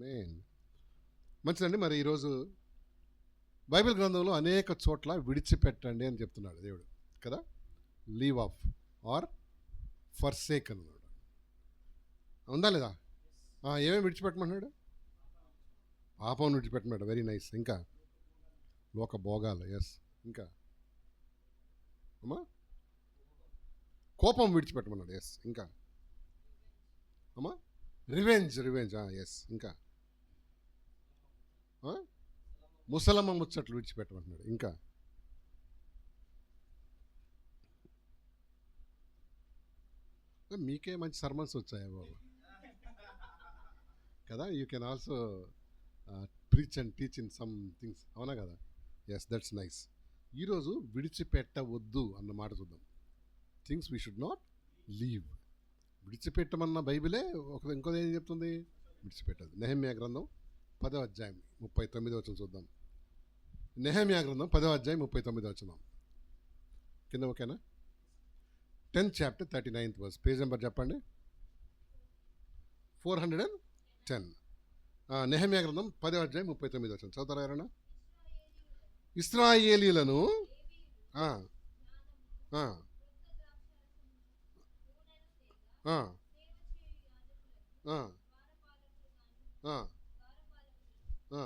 ఆమేన్. మంచిదండి. మరి ఈరోజు బైబిల్ గ్రంథంలో అనేక చోట్ల విడిచిపెట్టండి అని చెప్తున్నాడు దేవుడు కదా. లీవ్ ఆఫ్ ఆర్ ఫర్సేక్ అన్నాడు. ఉందా లేదా? ఏమేమి విడిచిపెట్టమన్నాడు? పాపం విడిచిపెట్టమన్నాడు. Very nice. ఇంకా లోక భోగాలు. ఎస్. ఇంకా అమ్మా కోపం విడిచిపెట్టమన్నాడు. ఎస్. ఇంకా అమ్మా రివెంజ్. ఎస్. ఇంకా ముసలమ్మ ముచ్చట్లు విడిచిపెట్టమంటున్నాడు. ఇంకా మీకే మంచి సర్మన్స్ వచ్చాయి బాబు కదా. You can also preach and teach in some things. అవునా కదా? Yes, that's nice. ఈరోజు విడిచిపెట్టవద్దు అన్న మాట చూద్దాం. Things we should not leave. విడిచిపెట్టమన్న బైబిలే ఇంకోది ఏం చెప్తుంది? విడిచిపెట్టదు. నెహెమ్యా గ్రంథం 10వ అధ్యాయం 39వ వచనం చూద్దాం. నెహెమ్యా గ్రంథం 10వ అధ్యాయం 39వ వచనం కింద. ఓకేనా? 10th chapter 39th verse. Page number చెప్పండి. 410. నెహెమ్యా గ్రంథం 10వ అధ్యాయం 39వ వచనం చదువుతారా ఎవరైనా? ఇశ్రాయేలీయులను ఆ, ఆ, ఆ, ఆ, ఆ, ఆ,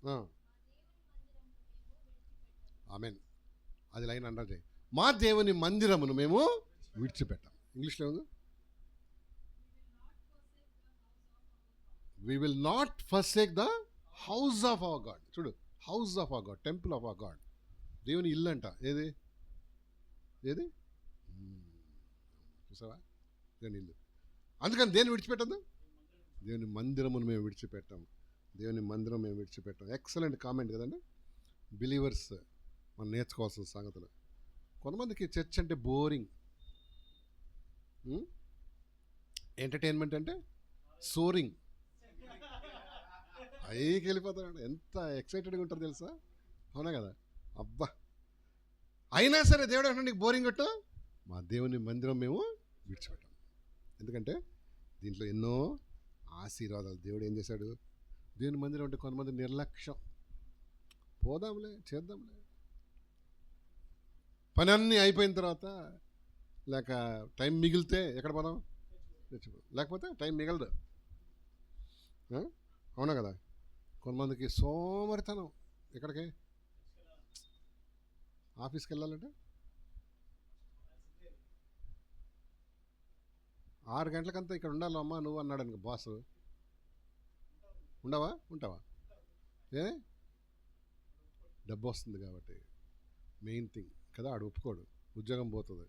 ఆ. ఆమెన్. అది లైన్ అండర్ చేయి. మా దేవుని మందిరమును మేము విడిచిపెట్టాం. ఇంగ్లీష్లో ఉంది, we will not forsake the house of our God. చూడు, house of our God, temple of our God. దేవుని ఇల్లు అంట. ఏది ఏది చూసావా? దేవుని ఇల్లు. అందుకని దేన్ని విడిచిపెట్టద్దు? దేవుని మందిరమును మేము విడిచిపెట్టాం. దేవుని మందిరం మేము విడిచిపెట్టాం. ఎక్సలెంట్ కామెంట్ కదండి. బిలీవర్స్ మనం నేర్చుకోవాల్సిన సంగతులు. కొంతమందికి చర్చ్ అంటే బోరింగ్, ఎంటర్టైన్మెంట్ అంటే సోరింగ్. పైకి వెళ్ళిపోతారండి. ఎంత ఎక్సైటెడ్గా ఉంటారు తెలుసా? అవునా కదా? అబ్బా, అయినా సరే దేవుడు అంటే నీకు బోరింగ్ కొట్టు. మా దేవుని మందిరం మేము విడిచిపెట్టాం. ఎందుకంటే దీంట్లో ఎన్నో ఆశీర్వాదాలు. దేవుడు ఏం చేశాడు? దేవుని మందిరం అంటే కొంతమంది నిర్లక్ష్యం. పోదాంలే, చేద్దాంలే, పని అన్నీ అయిపోయిన తర్వాత లేక టైం మిగిలితే ఎక్కడ పోదాం? లేకపోతే టైం మిగలదు. అవునా కదా? కొంతమందికి సోమరితనం. ఎక్కడికి? ఆఫీస్కి వెళ్ళాలంటే 6 గంటలకంతా ఇక్కడ ఉండాలమ్మా నువ్వు అన్నాడు అనుకో బాసు. ఉండవా? ఉంటావా? ఏ డబ్బు వస్తుంది కాబట్టి మెయిన్ థింగ్ కదా. ఆడు ఒప్పుకోడు, ఉద్యోగం పోతుంది.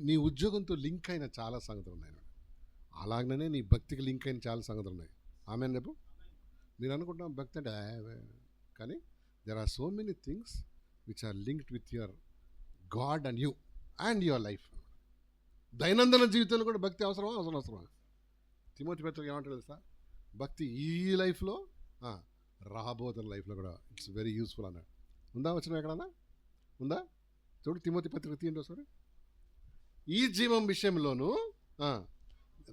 నీ ఉద్యోగంతో లింక్ అయిన చాలా సంగతులు ఉన్నాయి. అలాగనే నీ భక్తికి లింక్ అయిన చాలా సంగతులు ఉన్నాయి. ఆమెన్ రేపు మీరు అనుకుంటాం భక్తి అంటే, కానీ there are so many things which are linked with your God and you and your life. దైనందిన జీవితంలో కూడా భక్తి అవసరమా? తిమోతి పత్రిక ఏమంటారు తెలుసా? భక్తి ఈ లైఫ్లో, రాబోతున్న లైఫ్లో కూడా ఇట్స్ వెరీ యూస్ఫుల్ అన్నాడు. ఉందా వచ్చిన ఎక్కడన్నా? ఉందా? చూడు, తిమోతి పత్రిక తీయండి సారీ. ఈ జీవం విషయంలోను,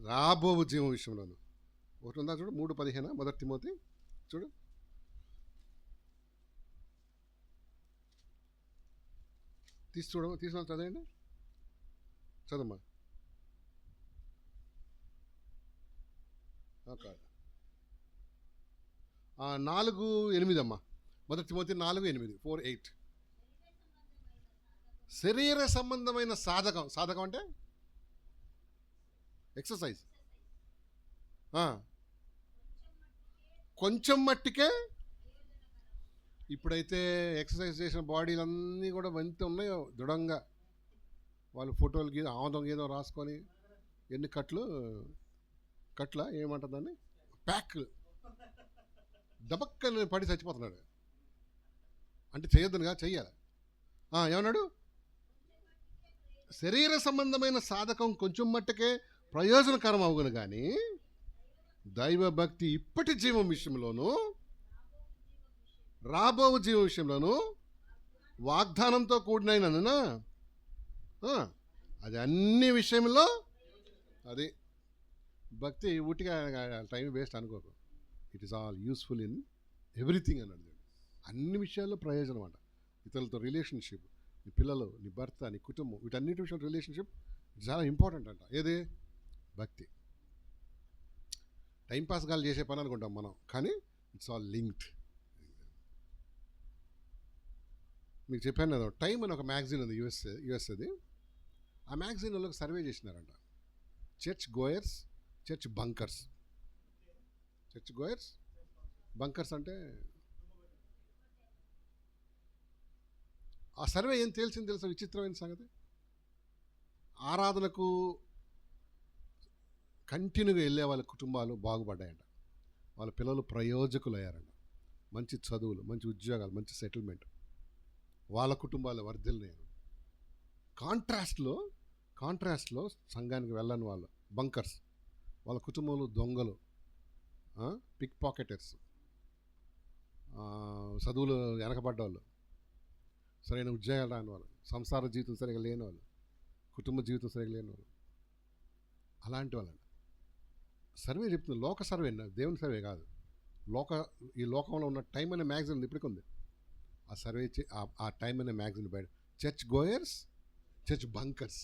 రాబో జీవం విషయంలోను ఒకటి ఉందా? చూడు, 3:15 మొదటి తిమోతి. చూడు, తీసుకున్నా చదవండి. చదమ్మా. కాదు, 4:8 అమ్మా. మొదటి తిమోతి 4:8, 4:8. శరీర సంబంధమైన సాధకం అంటే ఎక్సర్సైజ్. కొంచెం మట్టికే. ఇప్పుడైతే ఎక్సర్సైజ్ చేసిన బాడీలన్నీ కూడా ఎంత ఉన్నాయో దృఢంగా. వాళ్ళు ఫోటోలు ఆముదం గీదం రాసుకొని ఎన్ని కట్ల ఏమంటుందని ప్యాక్ దబక్కని పడి చచ్చిపోతున్నాడు. అంటే చేయొద్దునుగా, చెయ్యాలి. ఏమన్నాడు? శరీర సంబంధమైన సాధకం కొంచెం మట్టుకే ప్రయోజనకరం అవును, కానీ దైవభక్తి ఇప్పటి జీవం విషయంలోనూ రాబో జీవం విషయంలోనూ వాగ్దానంతో కూడినైనందున అది అన్ని విషయంలో అది భక్తి ఊటిగా టైం వేస్ట్ అనుకోకు. It is all useful in everything అన్నాడు దేవుడు. అన్ని విషయాల్లో ప్రయోజనం అంట. ఇతరులతో రిలేషన్షిప్, నీ పిల్లలు, నీ భర్త, నీ కుటుంబం, వీటన్నిటి విషయంలో రిలేషన్షిప్ చాలా ఇంపార్టెంట్ అంట. ఏది? భక్తి. టైంపాస్ గాలు చేసే పని అనుకుంటాం మనం, కానీ ఇట్స్ ఆల్ లింక్డ్. మీకు చెప్పాను కదా, టైమ్ అని ఒక మ్యాగజైన్ ఉంది, యుఎస్ఏది. ఆ మ్యాగజైన్ వాళ్ళకి సర్వే చేసినారంట. Church goers, church bunkers. Church goers, bunkers అంటే ఆ సర్వే ఏం తేల్చింది తెలుసా? విచిత్రమైన సంగతి. ఆరాధనకు కంటిన్యూగా వెళ్ళే వాళ్ళ కుటుంబాలు బాగుపడ్డాయంట. వాళ్ళ పిల్లలు ప్రయోజకులు అయ్యారంట. మంచి చదువులు, మంచి ఉద్యోగాలు, మంచి సెటిల్మెంట్, వాళ్ళ కుటుంబాలు వర్ధిల్లినారు. కాంట్రాస్ట్లో సంఘానికి వెళ్ళని వాళ్ళు బంకర్స్, వాళ్ళ కుటుంబంలో దొంగలు, పిక్ పాకెటర్స్, చదువులు వెనకబడ్డవాళ్ళు, సరైన ఉద్యోగాలు రాని వాళ్ళు, సంసార జీవితం సరిగా లేని వాళ్ళు, కుటుంబ జీవితం సరిగా లేని వాళ్ళు, అలాంటి వాళ్ళండి. సర్వే చెప్తుంది, లోక సర్వే, దేవుని సర్వే కాదు. ఈ లోకంలో ఉన్న టైమ్ అనే మ్యాగజైన్ ఇప్పటికి ఉంది. ఆ సర్వే ఆ టైమ్ అనే మ్యాగజైన్ బయట చర్చ్ గోయర్స్, చర్చ్ బంకర్స్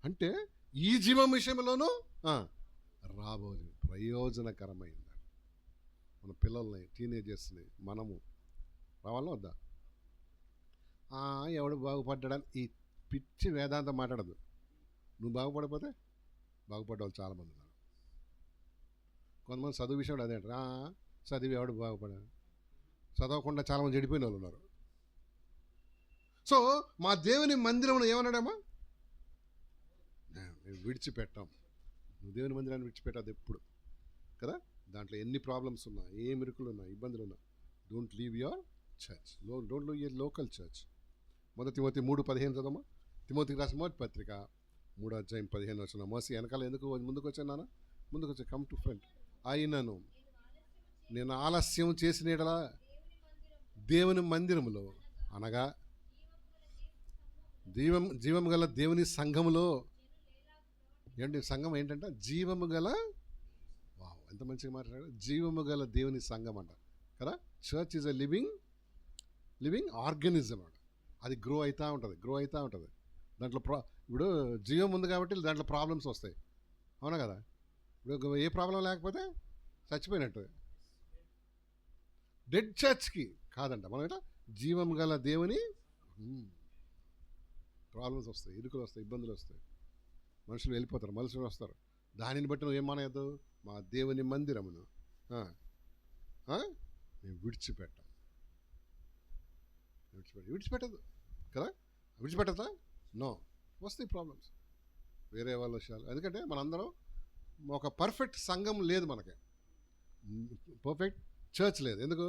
అంటే ఈ జీవం విషయంలోనూ రాబోదు ప్రయోజనకరమైంది. మన పిల్లల్ని, టీనేజర్స్ని మనము రావాలా వద్దా? ఎవడు బాగుపడ్డాడని ఈ పిచ్చి వేదాంతం మాట్లాడదు. నువ్వు బాగుపడిపోతే బాగుపడ్డ వాళ్ళు చాలామంది ఉన్నారు. కొంతమంది చదువు విషయం అదే అంటారు. చదివి ఎవడు బాగుపడాడు, చదవకుండా చాలామంది చెడిపోయిన వాళ్ళు ఉన్నారు. సో మా దేవుని మందిరంలో ఏమన్నాడమ్మా? మేము విడిచిపెట్టాం. నువ్వు దేవుని మందిరాన్ని విడిచిపెట్టాది ఎప్పుడు కదా. దాంట్లో ఎన్ని ప్రాబ్లమ్స్ ఉన్నా, ఏ మిరుకులు ఉన్నా, ఇబ్బందులు ఉన్నా, don't leave your church, don't leave your local church. మొదటి తిమోతి 3:15 చదవమ్మా. తిమోతికి రాసిన మొదటి పత్రిక 3:15 మోసి వెనకాల ఎందుకు ముందుకు వచ్చాను నాన్న? ముందుకు వచ్చి కమ్ టు ఫ్రంట్. అయినను నేను ఆలస్యం చేసిన యెడల దేవుని మందిరములో, అనగా జీవము గల దేవుని సంఘములో, ఏంటి సంఘం ఏంటంటే జీవము గల, ఎంత మంచిగా మాట్లాడారు, జీవము గల దేవుని సంఘం అంట కదా. Church is a living organism అంట. అది గ్రో అవుతూ ఉంటుంది. దాంట్లో ఇప్పుడు జీవం ఉంది కాబట్టి దాంట్లో ప్రాబ్లమ్స్ వస్తాయి, అవునా కదా. ఇప్పుడు ఏ ప్రాబ్లం లేకపోతే చచ్చిపోయినట్టు. డెడ్ చర్చ్కి కాదంట మనం, ఏంటో జీవం గల దేవుని ప్రాబ్లమ్స్ వస్తాయి, ఇరుకులు వస్తాయి, ఇబ్బందులు వస్తాయి, మనుషులు వెళ్ళిపోతారు, మనుషులు వస్తారు. దానిని బట్టి నువ్వు ఏం మానేయద్దు? మా దేవుని మందిరమును మేము విడిచిపెట్టదు కదా. విడిచిపెట్టదా? నో. వస్తాయి ప్రాబ్లమ్స్, వేరే వాళ్ళ విషయాలు. ఎందుకంటే మనందరం ఒక పర్ఫెక్ట్ సంఘం లేదు, మనకి పర్ఫెక్ట్ చర్చ్ లేదు. ఎందుకు?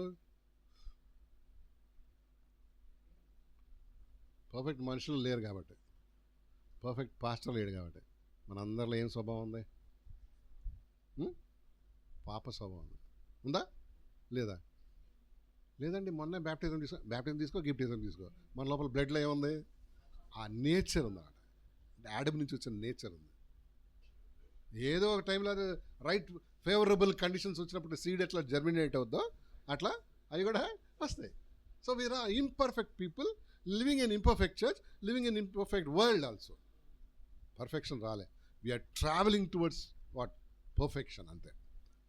పర్ఫెక్ట్ మనుషులు లేరు కాబట్టి, పర్ఫెక్ట్ పాస్టర్ లేడు కాబట్టి. మనందరిలో ఏం స్వభావం ఉంది? పాప స్వభావం ఉందా లేదా? లేదండి. మొన్న బ్యాప్టిజం తీసుకో, గిఫ్టిజం తీసుకో, మన లోపల బ్లడ్లో ఏముంది? ఆ నేచర్ ఉంది అన్నమాట. యాడమ్ నుంచి వచ్చిన నేచర్ ఉంది. ఏదో ఒక టైంలో అది రైట్ ఫేవరబుల్ కండిషన్స్ వచ్చినప్పుడు సీడ్ ఎట్లా జర్మినేట్ అవుద్దో అట్లా అవి కూడా వస్తాయి. So we are imperfect people living in imperfect church, living in imperfect world also. Perfection రాలే. We are travelling towards what? Perfection. అంతే.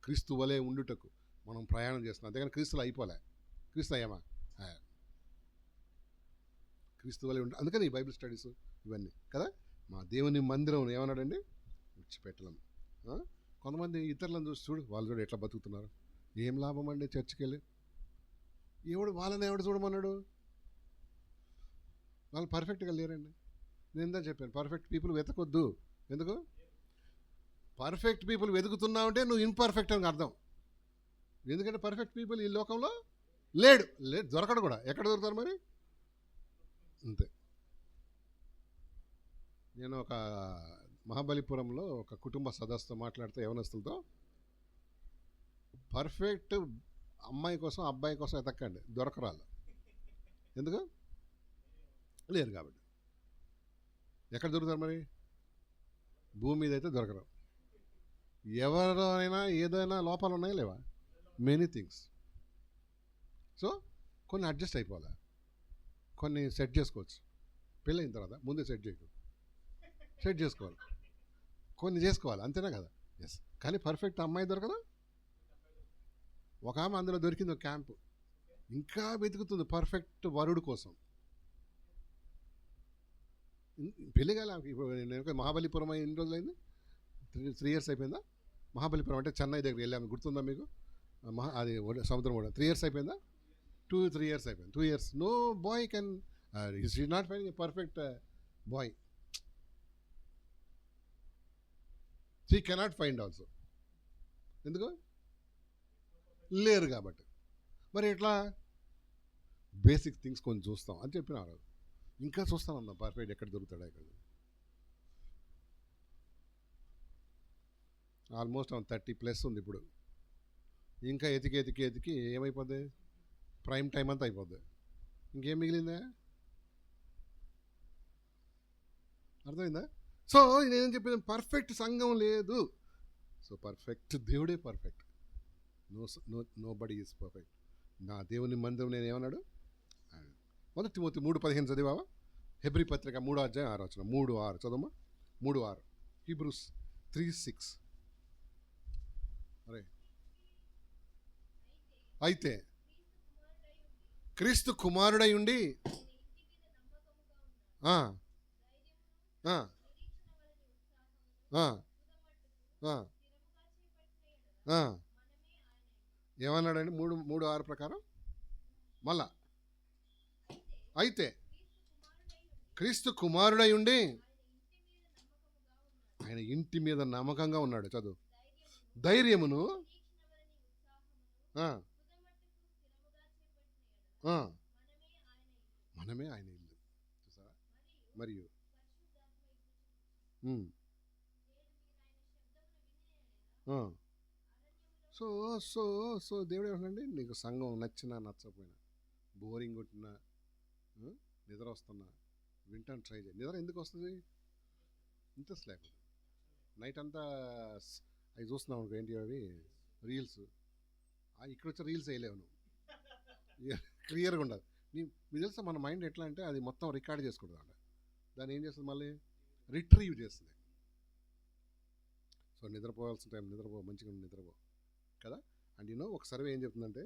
క్రీస్తు వలె ఉండుటకు మనం ప్రయాణం చేస్తున్నాం. అంతేగాని క్రీస్తులు అయిపోలే. క్రీస్తు అయ్యామా? క్రీస్తు వలె ఉంటే, అందుకని ఈ బైబిల్ స్టడీస్ ఇవన్నీ కదా. మా దేవుని మందిరం ఏమన్నాడండి? విడిచిపెట్టలేం. కొంతమంది ఇతరులను చూడు, వాళ్ళు చూడు ఎట్లా బతుకుతున్నారు. ఏం లాభం అండి చర్చికి వెళ్ళి? వాళ్ళని ఎవడు చూడమన్నాడు? వాళ్ళు పర్ఫెక్ట్గా లేరండి. నేను ఇందా చెప్పాను, పర్ఫెక్ట్ పీపుల్ వెతకొద్దు. ఎందుకు? పర్ఫెక్ట్ పీపుల్ వెతుకుతున్నావంటే నువ్వు ఇంపర్ఫెక్ట్ అని అర్థం. ఎందుకంటే పర్ఫెక్ట్ పీపుల్ ఈ లోకంలో లేడు, దొరకడు కూడా. ఎక్కడ దొరుకుతారు మరి? అంతే. నేను ఒక మహాబలిపురంలో ఒక కుటుంబ సదస్సుతో మాట్లాడితే యవనస్తులతో, పర్ఫెక్ట్ అమ్మాయి కోసం అబ్బాయి కోసం ఎతక్కండి, దొరకరాలు. ఎందుకు? లేరు కాబట్టి. ఎక్కడ దొరుకుతారు మరి? భూమి మీద అయితే దొరకరు. ఎవరైనా ఏదైనా లోపాలు ఉన్నాయా లేవా? Many things. సో కొన్ని అడ్జస్ట్ అయిపోవాలి, కొన్ని సెట్ చేసుకోవచ్చు. పెళ్ళైన తర్వాత ముందే సెట్ చేసుకోవాలి, కొన్ని చేసుకోవాలి, అంతేనా కదా? ఎస్. కానీ పర్ఫెక్ట్ అమ్మాయి దొరకదా? ఒక ఆమె అందులో దొరికింది, ఒక క్యాంపు, ఇంకా వెతుకుతుంది పర్ఫెక్ట్ వరుడు కోసం. పెళ్ళి కాలే ఇప్పుడు. నేను మహాబలిపురం ఎన్ని రోజులైంది? 3 years అయిపోయిందా? మహాబలిపురం అంటే చెన్నై దగ్గర వెళ్ళాము, గుర్తుందా మీకు? అది సముద్రం కూడా 3 years అయిపోయిందా? 2-3 years అయిపోయింది. 2 years no boy can she not finding a perfect boy. She cannot find also. ఎందుకు? లేరు కాబట్టి. మరి ఎట్లా? బేసిక్ థింగ్స్ కొన్ని చూస్తాం అని చెప్పినారు. ఇంకా చూస్తానన్నా పర్ఫెక్ట్ ఎక్కడ దొరుకుతాడా ఇక్కడ. ఆల్మోస్ట్ 30+ ఉంది ఇప్పుడు. ఇంకా ఎతికి ఏమైపోద్ది? ప్రైమ్ టైం అంతా అయిపోద్ది. ఇంకేం మిగిలిందా? అర్థమైందా? సో నేనేం చెప్పేది, పర్ఫెక్ట్ సంఘం లేదు. సో పర్ఫెక్ట్ దేవుడే perfect. Nobody is perfect. నా దేవుని మందిరం నేను ఏమన్నాడు? 1 తిమోతి 3:15 చదివావా? హెబ్రీ పత్రిక 3:6 3:6 చదవమ్మా. 3:6. హీబ్రూస్ 3:6. అరే, అయితే క్రీస్తు కుమారుడై ఉండి ఏమన్నాడండి? 3:6 ప్రకారం మళ్ళా, అయితే క్రీస్తు కుమారుడై ఉండి ఆయన ఇంటి మీద నమ్మకంగా ఉన్నాడు. చదువు. ధైర్యమును మనమే ఆయన ఇల్లు. చూసారా? మరియు సో సో సో దేవుడు ఏమండి, నీకు సంఘం నచ్చినా నచ్చకపోయినా, బోరింగ్ కొట్టినా, నిద్ర వస్తున్నా, వింటాను, ట్రై చేయి. నిద్ర ఎందుకు వస్తుంది? ఇంట్రెస్ట్ లేకపోతే. నైట్ అంతా అవి చూస్తున్నావు అనుకో, ఏంటి అవి రీల్స్. ఇక్కడ వచ్చే రీల్స్ వేయలేవు నువ్వు, క్లియర్గా ఉండదు. మీకు తెలుసా మన మైండ్ ఎట్లా అంటే అది మొత్తం రికార్డ్ చేసుకుంటుంది అంట. దాన్ని ఏం చేస్తుంది? మళ్ళీ రిట్రీవ్ చేస్తుంది. సో నిద్రపోవాల్సిన టైం మంచిగా నిద్రపో కదా. అండ్ ఒక సర్వే ఏం చెప్తుందంటే,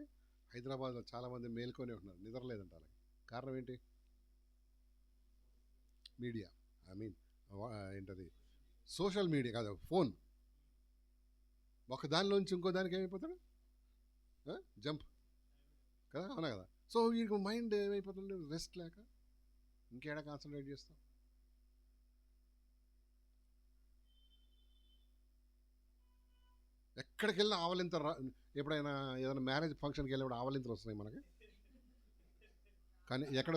హైదరాబాద్లో చాలామంది మేల్కొనే ఉంటున్నారు, నిద్ర లేదంట. అలాగే కారణం ఏంటి? మీడియా, ఏంటది, సోషల్ మీడియా కాదు, ఫోన్. ఒక దానిలోంచి ఇంకో దానికి ఏమైపోతాడు? జంప్ కదా, అవునా కదా? సో వీడికి మైండ్ ఏమైపోతుంది? రెస్ట్ లేక ఇంకేడా కాన్సన్ట్రేట్ చేస్తాం. ఎక్కడికి వెళ్ళినా ఆవలింత. ఎప్పుడైనా ఏదైనా మ్యారేజ్ ఫంక్షన్కి వెళ్ళినప్పుడు ఆవలింతలు వస్తున్నాయి మనకి, కానీ ఎక్కడ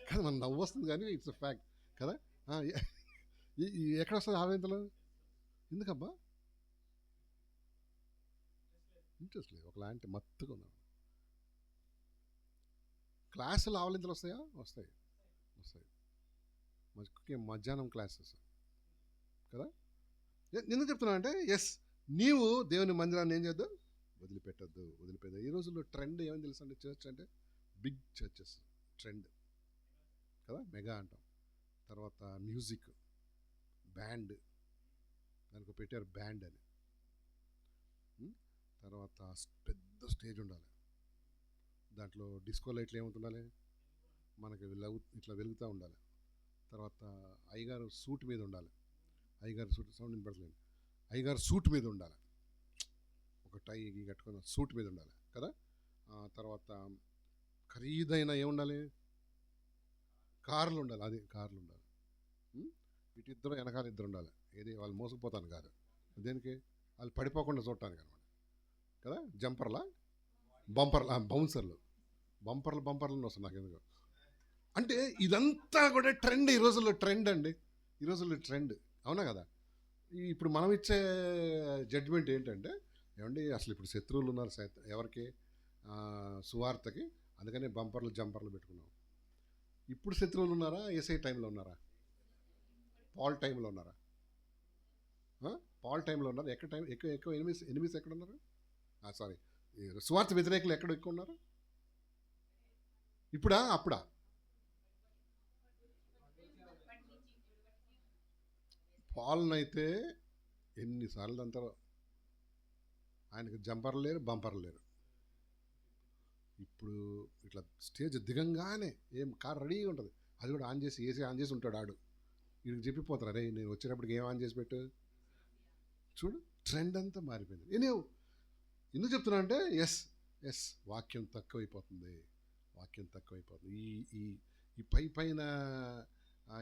కదా మనం నవ్వు వస్తుంది, కానీ ఇట్స్ ఫ్యాక్ట్ కదా. ఎక్కడ వస్తుంది ఆవలింతలు? ఎందుకబ్బా? ఇంట్రెస్ట్ లేదు, ఒకలాంటి మత్తుగా ఉన్నాను. క్లాసులు ఆవలింతలు వస్తాయా? వస్తాయి. మధ్యాహ్నం క్లాసెస్ కదా. ఎందుకు చెప్తున్నా అంటే, ఎస్, నీవు దేవుని మందిరాన్ని ఏం చేద్దాం? వదిలిపెట్టద్దు. ఈ రోజుల్లో ట్రెండ్ ఏమని తెలుసు అంటే, చర్చ్ అంటే బిగ్ చర్చెస్ ట్రెండ్ కదా, మెగా అంటాం. తర్వాత మ్యూజిక్, బ్యాండ్, దానికి పెట్టారు బ్యాండ్ అని. తర్వాత పెద్ద స్టేజ్ ఉండాలి, దాంట్లో డిస్కో లైట్లు ఏమవుతుండాలి, మనకి ఇట్లా వెలుగుతూ ఉండాలి. తర్వాత అయ్యగారు సూట్ మీద ఉండాలి. అయ్యగారు సూట్, సౌండ్ వినపడలేదు, అయ్యగారు సూట్ మీద ఉండాలి, ఒక టై కట్టుకున్న సూట్ మీద ఉండాలి కదా. తర్వాత ఖరీదైన ఏముండాలి? కార్లు ఉండాలి. అది కార్లు ఉండాలి. ఇటు ఇద్దరు వెనకాల ఇద్దరు ఉండాలి. ఏది వాళ్ళు మోసుకుపోతాను కాదు, దేనికి? వాళ్ళు పడిపోకుండా చూడటానికి అనమాట కదా. బంపర్లు వస్తుంది నాకు ఎందుకు అంటే, ఇదంతా కూడా ట్రెండ్. ఈ రోజుల్లో ట్రెండ్ అండి, ఈ రోజుల్లో ట్రెండ్, అవునా కదా. ఇప్పుడు మనం ఇచ్చే జడ్జ్మెంట్ ఏంటంటే, ఏమండి అసలు ఇప్పుడు శత్రువులు ఉన్నారు ఎవరికి? సువార్తకి, అందుకని జంపర్లు పెట్టుకున్నాం. ఇప్పుడు శత్రువులు ఉన్నారా? ఏసై టైంలో ఉన్నారా? పాల్ టైంలో ఉన్నారా? పాల్ టైంలో ఉన్నారు. ఎక్కడ టైం ఎక్కువ ఎక్కువ ఎనిమిస్ ఎక్కడ ఉన్నారు? సారీ, స్వార్థ వ్యతిరేకులు ఎక్కడ ఎక్కువ ఉన్నారు? ఇప్పుడా అప్పుడా? పాలనైతే ఎన్నిసార్లు అంటారో. ఆయనకు జంపర్ లేరు, బంపర్ లేరు. ఇప్పుడు ఇట్లా స్టేజ్ దిగంగానే ఏం కార్ రెడీగా ఉంటుంది, అది కూడా ఆన్ చేసి ఏసీ ఆన్ చేసి ఉంటాడు ఆడు. వీడికి చెప్పిపోతారు, అరే నేను వచ్చేటప్పటికి ఏం ఆన్ చేసి పెట్టు. చూడు, ట్రెండ్ అంతా మారిపోయింది. ఎందుకు చెప్తున్నా అంటే ఎస్ వాక్యం తక్కువైపోతుంది. వాక్యం తక్కువైపోతుంది. ఈ ఈ పైన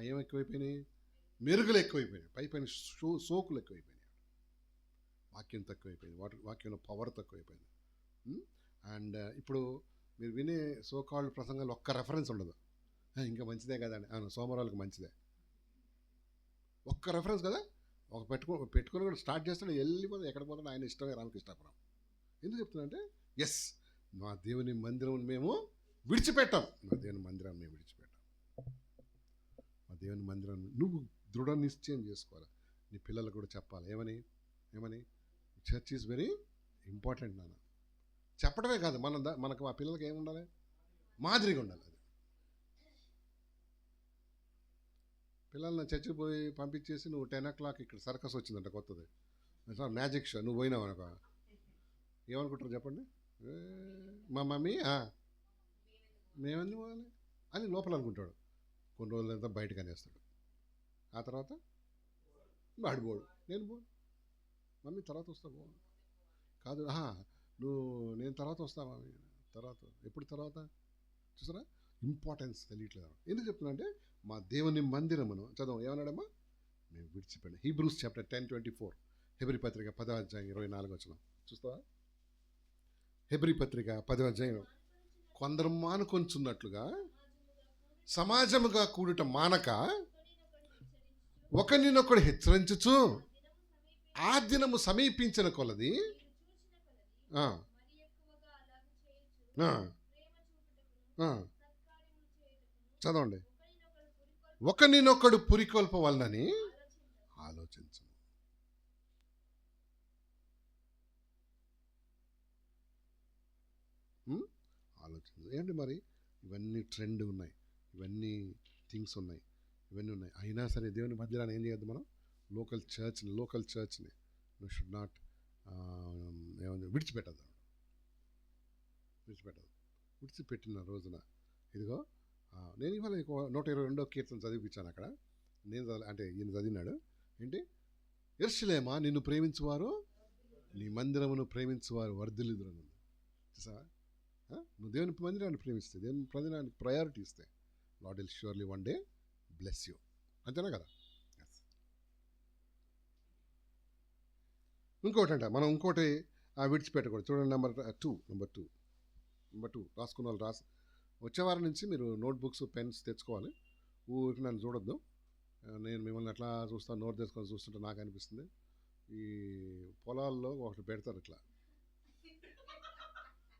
ఏమెక్కువైపోయినాయి? మెరుగులు ఎక్కువైపోయినాయి. పైన సోకులు ఎక్కువైపోయినాయి. వాక్యం తక్కువైపోయింది. వాక్యంలో పవర్ తక్కువైపోయింది. అండ్ ఇప్పుడు మీరు వినే సోకాల్డ్ ప్రసంగాలు ఒక్క రెఫరెన్స్ ఉండదు. ఇంకా మంచిదే కదా అండి, అవును సోమవారాలకు మంచిదే, ఒక్క రెఫరెన్స్ కదా. ఒక పెట్టుకొని కూడా స్టార్ట్ చేస్తాడు, వెళ్ళిపోతే ఎక్కడ పోతాడు, ఆయన ఇష్టమే రామకృష్ణాపురం. ఎందుకు చెప్తున్నా అంటే మా దేవుని మందిరం మేము విడిచిపెట్టాం. మా దేవుని మందిరాన్ని మేము విడిచిపెట్టాం. మా దేవుని మందిరాన్ని నువ్వు దృఢ నిశ్చయం చేసుకోవాలి. నీ పిల్లలకు కూడా చెప్పాలి. ఏమని చర్చ్ ఈజ్ వెరీ ఇంపార్టెంట్ నాన్న. చెప్పడమే కాదు, మనకు మా పిల్లలకి ఏముండాలి? మాదిరిగా ఉండాలి. అది పిల్లల్ని చర్చికి పోయి పంపించేసి నువ్వు 10 o'clock ఇక్కడ సర్కస్ వచ్చిందంట కొత్తది, మ్యాజిక్ షో, నువ్వు పోయినావు అనుకో, ఏమనుకుంటారు చెప్పండి? మా మమ్మీ మేమన్నీ పోవాలి అని లోపల అనుకుంటాడు. కొన్ని రోజులంతా బయటకు అనేస్తాడు. ఆ తర్వాత వాడిపోడు, నేను పోను, మమ్మీ తర్వాత వస్తా పోను కాదు, నేను తర్వాత వస్తా మమ్మీ, తర్వాత ఎప్పుడు తర్వాత చూసారా? ఇంపార్టెన్స్ తెలియట్లేదు. ఎందుకు చెప్తున్నా అంటే మా దేవుని మందిరమును చదవం ఏమన్నాడమ్మా? మేము విడిచిపెట్టాం. హీబ్రూస్ చాప్టర్ 10:24, హెబ్రీ పత్రిక 10వ అధ్యాయం 24 వచనం చూస్తావా? హెబ్రీ పత్రిక 10వ అధ్యాయం, కొందరు మానుకొంచున్నట్లుగా సమాజముగా కూడుట మానక ఒకరినొకడు హెచ్చరించుచు ఆ దినము సమీపించిన కొలది చదవండి, ఒకరినొకడు పురికొల్పవలనని ఆలోచించు. ఏంటి మరి? ఇవన్నీ ట్రెండ్ ఉన్నాయి, ఇవన్నీ థింగ్స్ ఉన్నాయి, ఇవన్నీ ఉన్నాయి. అయినా సరే దేవుని మందిరాన్ని ఏం చేయొద్దు మనం? లోకల్ చర్చ్ని నువ్వు షుడ్ నాట్ విడిచిపెట్టద్దు. విడిచిపెట్టిన రోజున ఇదిగో నేను ఇవాళ 122వ కీర్తన చదివిపించాను అక్కడ. ఈయన చదివినాడు ఏంటి? యెరూషలేమా నిన్ను ప్రేమించువారు, నీ మందిరమును ప్రేమించువారు వర్ధిల్లుదురు. చూసావా? నువ్వు దేవుని మందిరాన్ని ప్రేమిస్తే, దేవుని మందిరానికి ప్రయారిటీ ఇస్తే, lord will surely one day bless you. అంతేనా కదా? మనం ఇంకోటి విడిచిపెట్టకూడదు. చూడండి, నెంబర్ టూ రాసుకున్న వాళ్ళు వచ్చే వారం నుంచి మీరు నోట్బుక్స్ పెన్స్ తెచ్చుకోవాలి. ఊరికి నన్ను చూడొద్దు. నేను మిమ్మల్ని ఎట్లా చూస్తాను, నోట్ తెచ్చుకొని చూస్తుంటే నాకు అనిపిస్తుంది ఈ పొలాల్లో ఒకటి పెడతారు ఇట్లా,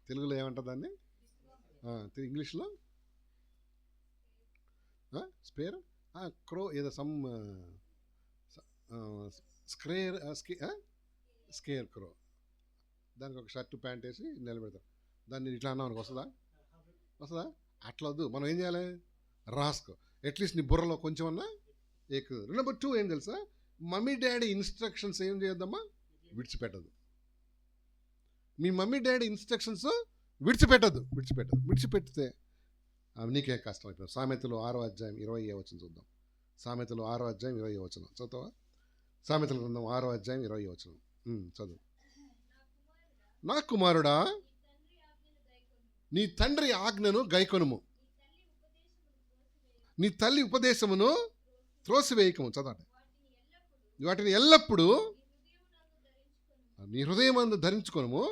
తెలుగులో ఏమంటారు దాన్ని, ఇంగ్లీష్లో స్పేర్ క్రో ఏదో సమ్ స్కేర్ క్రో, దానికి ఒక షర్టు ప్యాంట్ వేసి నిలబెడతారు. దాన్ని ఇట్లా అన్నావు వస్తుందా? అట్లా వద్దు. మనం ఏం చేయాలి? రాసుకో, అట్లీస్ట్ నీ బుర్రలో కొంచెం అన్నా ఎక్కువ. నెంబర్ 2 ఏం తెలుసా? మమ్మీ డాడీ ఇన్స్ట్రక్షన్స్ ఏం చేయొద్దమ్మా? విడిచిపెట్టదు. మీ మమ్మీ డాడీ ఇన్స్ట్రక్షన్స్ విడిచిపెడితే నీకే కష్టం అయిపోయింది. సామెతలు 6వ అధ్యాయం 20వ వచనం చూద్దాం. సామెతలు 6వ అధ్యాయం 20వ వచనం చదువుతావా? సామెతల గ్రంథం 6వ అధ్యాయం 20వ వచనం చదువు. నా కుమారుడా, నీ తండ్రి ఆజ్ఞను గైకొనుము, నీ తల్లి ఉపదేశమును త్రోసివేయకము. చదవండి. వాటిని ఎల్లప్పుడూ నీ హృదయమందు ధరించుకొనుము.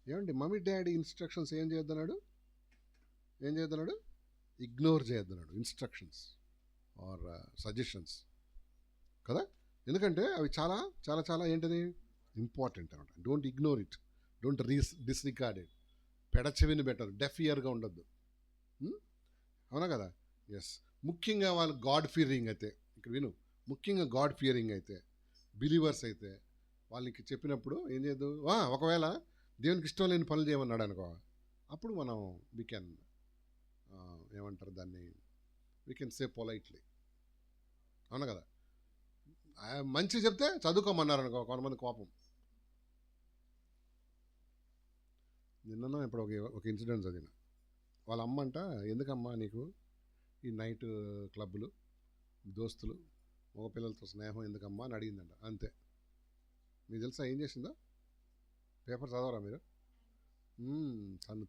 ఏమండి, మమ్మీ డాడీ ఇన్స్ట్రక్షన్స్ ఏం చేయొద్దన్నాడు? ఇగ్నోర్ చేయొద్దన్నాడు. ఇన్స్ట్రక్షన్స్ ఆర్ సజెషన్స్ కదా. ఎందుకంటే అవి చాలా చాలా చాలా ఏంటది ఇంపార్టెంట్ అనమాట. Don't ignore it, don't disregard it. పెడచెవిని బెటర్, డెఫ్ ఇయర్గా ఉండొద్దు. అవునా కదా? ఎస్. ముఖ్యంగా వాళ్ళు గాడ్ ఫియరింగ్ అయితే, ఇక్కడ విను, ముఖ్యంగా గాడ్ ఫియరింగ్ అయితే, బిలీవర్స్ అయితే వాళ్ళకి చెప్పినప్పుడు ఏం చేయదు, ఒకవేళ దేవునికి ఇష్టం లేని పనులు చేయమన్నాడు అనుకో, అప్పుడు మనం వీ కెన్ ఏమంటారు దాన్ని, వీ కెన్ సే పొలైట్లీ. అవునా కదా? మంచి చెప్తే చదువుకోమన్నారు అనుకో, కొంతమంది కోపం. నిన్న ఇప్పుడు ఒక ఇన్సిడెంట్ చదివిన. వాళ్ళ అమ్మ అంట, ఎందుకమ్మా నీకు ఈ నైట్ క్లబ్బులు, దోస్తులు, మగపిల్లలతో స్నేహం ఎందుకమ్మా అని అడిగిందంట. అంతే. మీకు తెలుసా ఏం చేసిందో? పేపర్ చదవరా మీరు? తను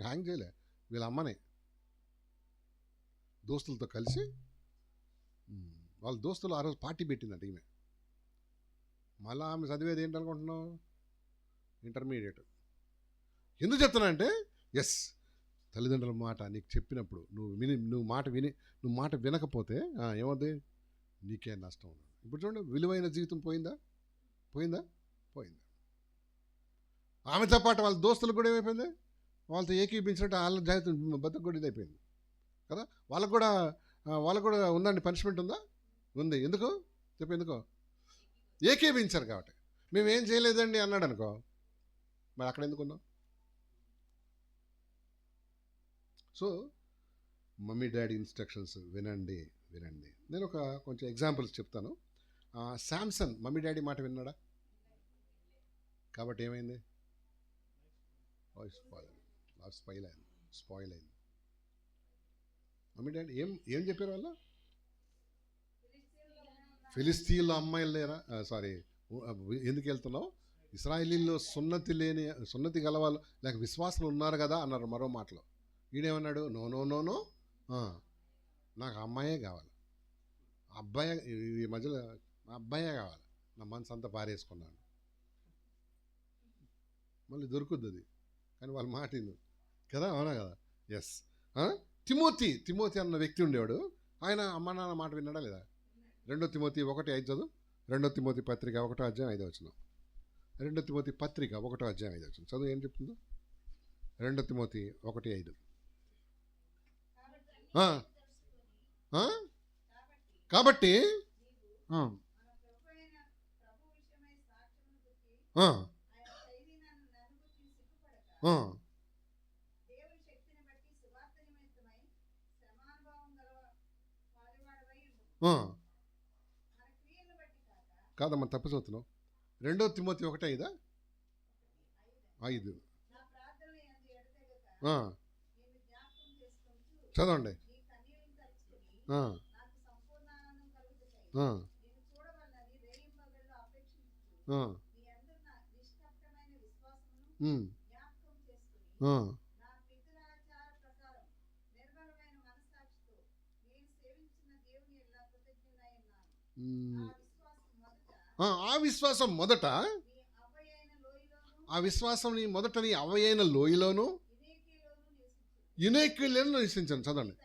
హ్యాంగ్ చేయలే, వీళ్ళ అమ్మనే దోస్తులతో కలిసి, వాళ్ళ దోస్తులు ఆ రోజు పార్టీ పెట్టిందంట ఈమె. మళ్ళీ ఆమె చదివేది ఏంటనుకుంటున్నావు? ఇంటర్మీడియట్. ఎందుకు చెప్తున్నా అంటే, ఎస్, తల్లిదండ్రుల మాట నీకు చెప్పినప్పుడు నువ్వు మాట వినకపోతే ఏమవుతుంది? నీకే నష్టం. ఇప్పుడు చూడండి, విలువైన జీవితం పోయిందా? పోయిందా? పోయిందా? ఆమెతో పాటు వాళ్ళ దోస్తులకు కూడా ఏమైపోయింది? వాళ్ళతో ఏకీపించినట్టు వాళ్ళ జాగ్రత్త బతుకు కూడా ఇదైపోయింది కదా. వాళ్ళకు కూడా ఉందండి, పనిష్మెంట్ ఉందా? ఉంది. ఎందుకు చెప్పు? ఎందుకో ఏకీపించారు కాబట్టి. మేమేం చేయలేదండి అన్నాడు అనుకో, మరి అక్కడ ఎందుకు ఉన్నాం? సో మమ్మీ డాడీ ఇన్స్ట్రక్షన్స్ వినండి. నేను కొంచెం ఎగ్జాంపుల్స్ చెప్తాను. శాంసన్ మమ్మీ డాడీ మాట విన్నాడా? కాబట్టి ఏమైంది? స్పాయిల్ అయింది. మమ్మీ డాడీ ఏం చెప్పారు వాళ్ళు? ఫిలిస్తీన్లో అమ్మాయిలు లేరా? సారీ, ఎందుకు వెళ్తున్నావు? ఇశ్రాయేలీల్లో సున్నతి గలవాళ్ళు లేక విశ్వాసులు ఉన్నారు కదా అన్నారు మరో మాటలో. ఈడేమన్నాడు? నో, నాకు అమ్మాయే కావాలి, అబ్బాయే, ఈ మధ్యలో అబ్బాయే కావాలి, నా మనసు అంతా పారేసుకున్నాను. మళ్ళీ దొరుకుద్ది అది, కానీ వాళ్ళ మాట కదా. అవునా కదా? ఎస్. తిమోతి అన్న వ్యక్తి ఉండేవాడు. ఆయన అమ్మ నాన్న మాట విన్నాడా లేదా? 2 తిమోతి 1:5 చదువు. 2 తిమోతి పత్రిక 1:5 2 తిమోతి పత్రిక 1:5 చదువు. ఏం చెప్తుందో? 2 తిమోతి 1:5. కాబట్టి కాదమ్మా, తప్పు చదువుతున్నావు. 2 తిమోతి 1:5 చదవండి. ఆ విశ్వాసం మొదట, ఆ విశ్వాసం మొదట నీ అవ్వయైన లోయలోను యునేకులను నివసించాను. చదవండి.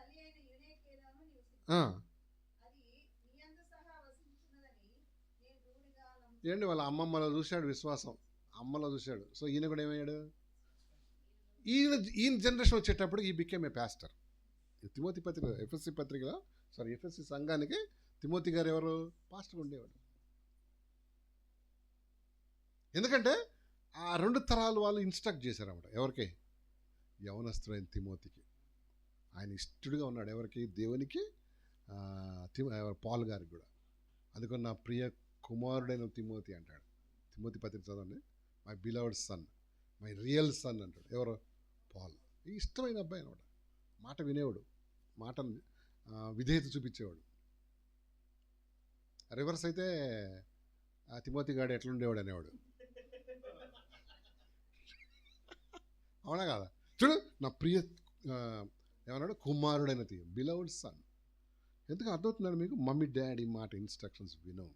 ఏంటి, వాళ్ళ అమ్మమ్మలో చూశాడు విశ్వాసం, అమ్మలో చూశాడు. సో ఈయన కూడా ఏమయ్యాడు? ఈయన జనరేషన్ వచ్చేటప్పుడు he became a pastor. Timothy పత్రిక, ఎఫ్ఎస్సి సంఘానికి తిమోతి గారు ఎవరు? పాస్టర్ ఉండేవాడు. ఎందుకంటే ఆ 2 తరాలు వాళ్ళు ఇన్స్ట్రక్ట్ చేశారన్నమాట. ఎవరికి? యవనస్తుడైన తిమోతికి. ఆయన ఇష్టడుగా ఉన్నాడు. ఎవరికి? దేవునికి. పాల్ గారికి కూడా. అందుకని నా ప్రియ కుమారుడైన తిమోతి అంటాడు. తిమోతి పత్రిక చదవండి. My beloved son, my real son అంటాడు. ఎవరు? పాల్. ఇష్టమైన అబ్బాయి అనమాట. మాట వినేవాడు, మాటను విధేయత చూపించేవాడు. రివర్స్ అయితే ఆ తిమోతి గాడు ఎట్లుండేవాడు అనేవాడు. అవునా కదా? చూడు, నా ప్రియ ఏమన్నాడు? కుమారుడైన బిలవ్డ్ సన్. ఎందుకు అర్థమవుతున్నాడు మీకు? మమ్మీ డాడీ మాట ఇన్స్ట్రక్షన్స్ విను.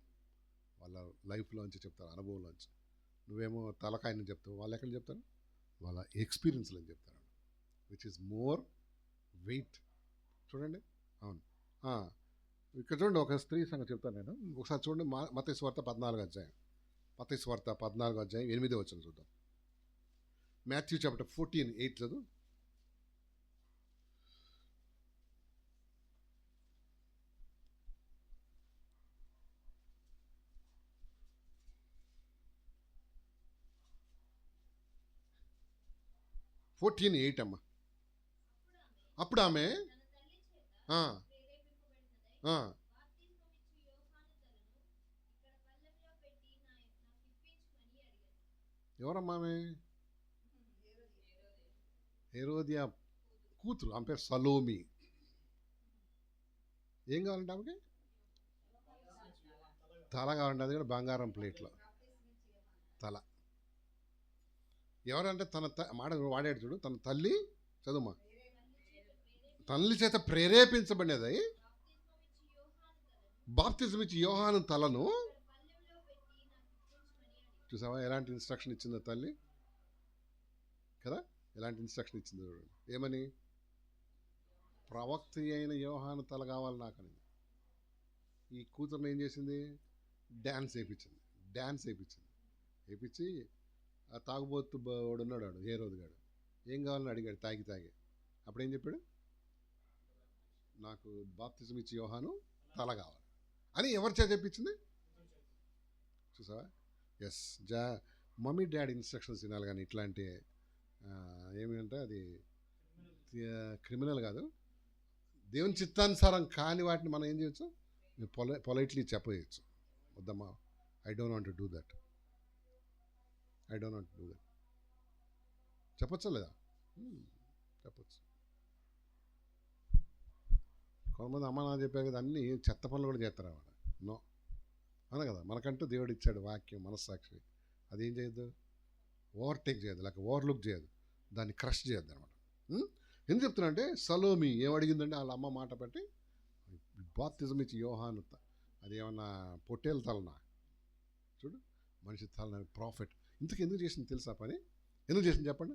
వాళ్ళ లైఫ్లోంచి చెప్తారు, అనుభవంలోంచి. నువ్వేమో తలకాయని చెప్తావు, వాళ్ళు ఎక్కడ చెప్తారు? వాళ్ళ ఎక్స్పీరియన్స్లో చెప్తారు, విచ్ ఈస్ మోర్ వెయిట్. చూడండి. అవును. ఇక్కడ చూడండి, ఒక స్త్రీ సంగతి చెప్తాను నేను. ఒకసారి చూడండి, మత్తయి సువార్త 14 అధ్యాయం. మత్తయి సువార్త 14 అధ్యాయం 8 వచనం చూద్దాం. మాథ్యూ చాప్టర్ 14:8 చదువు. అమ్మ. అప్పుడు ఆమె ఆ, ఆ, ఎవరమ్మా ఆమె? హేరోదియా కూతురు. ఆమె పేరు సలోమి. ఏం కావాలంటే ఆమెకి? తల కావాలంటే, అది కూడా బంగారం ప్లేట్లో తల. ఎవరంటే తన మాట వాడాడు చూడు, తన తల్లి, చదువుమా, తల్లి చేత ప్రేరేపించబడినది బాప్తిజం ఇచ్చి యోహాను తలను. చూసావా ఎలాంటి ఇన్స్ట్రక్షన్ ఇచ్చిందో తల్లి కదా? ఎలాంటి ఇన్స్ట్రక్షన్ ఇచ్చిందో చూడండి. ఏమని? ప్రవక్త అయిన యోహాను తల కావాలి నాకని. ఈ కూతురుని ఏం చేసింది? డ్యాన్స్ వేయించి ఆ తాగుబోతు వాడు ఉన్నాడు, వాడు హేరోదు గాడు. ఏం కావాలని అడిగాడు తాగి. అప్పుడేం చెప్పాడు? నాకు బాప్తిజం ఇచ్చి యోహాను తల కావాలి అని ఎవరి చేత చెప్పించింది? చూసావా? ఎస్, మమ్మీ డాడీ ఇన్స్ట్రక్షన్స్ తినాలి. కానీ ఇట్లాంటి ఏమిటంటే అది క్రిమినల్ కాదు. దేవుని చిత్తానుసారం కాని వాటిని మనం ఏం చేయొచ్చు? పొలైట్లీ చెప్పవచ్చు. వద్దమ్మా, I don't want to do that. చెప్పచ్చా లేదా? చెప్పచ్చు. కొంతమంది అమ్మ నా చెప్పారు కదా, అన్నీ చెత్త పనులు కూడా చేస్తారు అన్నమాట. నో, అదే కదా, మనకంటూ దేవుడు ఇచ్చాడు వాక్యం, మనస్సాక్షి. అదేం చేయొద్దు? ఓవర్టేక్ చేయదు, లేక ఓవర్లుక్ చేయదు, దాన్ని క్రష్ చేయొద్దు అనమాట. ఎందుకు చెప్తున్నా అంటే, సలోమి ఏం అడిగిందంటే వాళ్ళ అమ్మ మాట పెట్టి బాప్తిజం ఇచ్చి యోహాను, అది ఏమన్నా పొట్టేలు తలనా? చూడు, మనిషి తలన ప్రాఫిట్. ఇంతకు ఎందుకు చేసింది తెలుసా పని? ఎందుకు చేసింది చెప్పండి?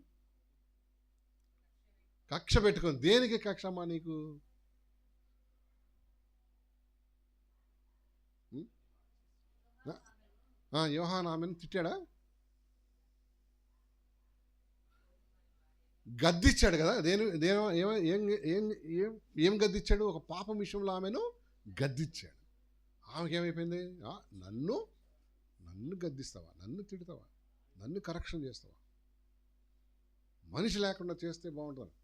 కక్ష పెట్టుకొని. దేనికి కక్ష అమ్మా నీకు? యోహాను ఆమెను తిట్టాడా? గద్దిచ్చాడు కదా. ఏం గద్దిచ్చాడు? ఒక పాపం విషయంలో ఆమెను గద్దిచ్చాడు. ఆమెకి ఏమైపోయింది? నన్ను గద్దిస్తావా, నన్ను తిడతావా, నన్ను కరెక్షన్ చేస్తావా? మనిషి లేకుండా చేస్తే బాగుంటుంది.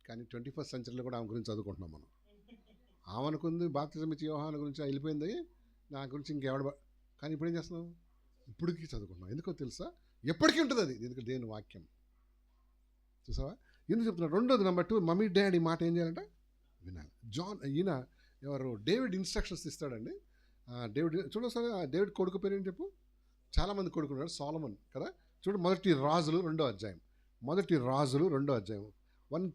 కానీ 21st సెంచరీలో కూడా ఆమె గురించి చదువుకుంటున్నాం మనం. ఆమెనుకుంది బాప్తిజం ఇచ్చి యోహాను గురించి వెళ్ళిపోయింది, నా గురించి ఇంకెవడ. కానీ ఇప్పుడు ఏం చేస్తున్నాం? ఇప్పటికీ చదువుకుంటున్నాం. ఎందుకో తెలుసా? ఎప్పటికీ ఉంటుంది అది. ఎందుకంటే దేవుని వాక్యం. చూసావా? ఎందుకు చెప్తున్నా? రెండోది, నెంబర్ 2, మమ్మీ డాడీ మాట ఏం చేయాలంటే వినాలి. ఈయన ఎవరు? డేవిడ్ ఇన్స్ట్రక్షన్స్ ఇస్తాడండి. డేవిడ్ చూడసారి, డేవిడ్ కొడుకు పేరు ఏం చెప్పు? చాలామంది కొడుకున్నాడు, సోలమన్ కదా. చూడు, మొదటి రాజులు 2వ అధ్యాయం. 1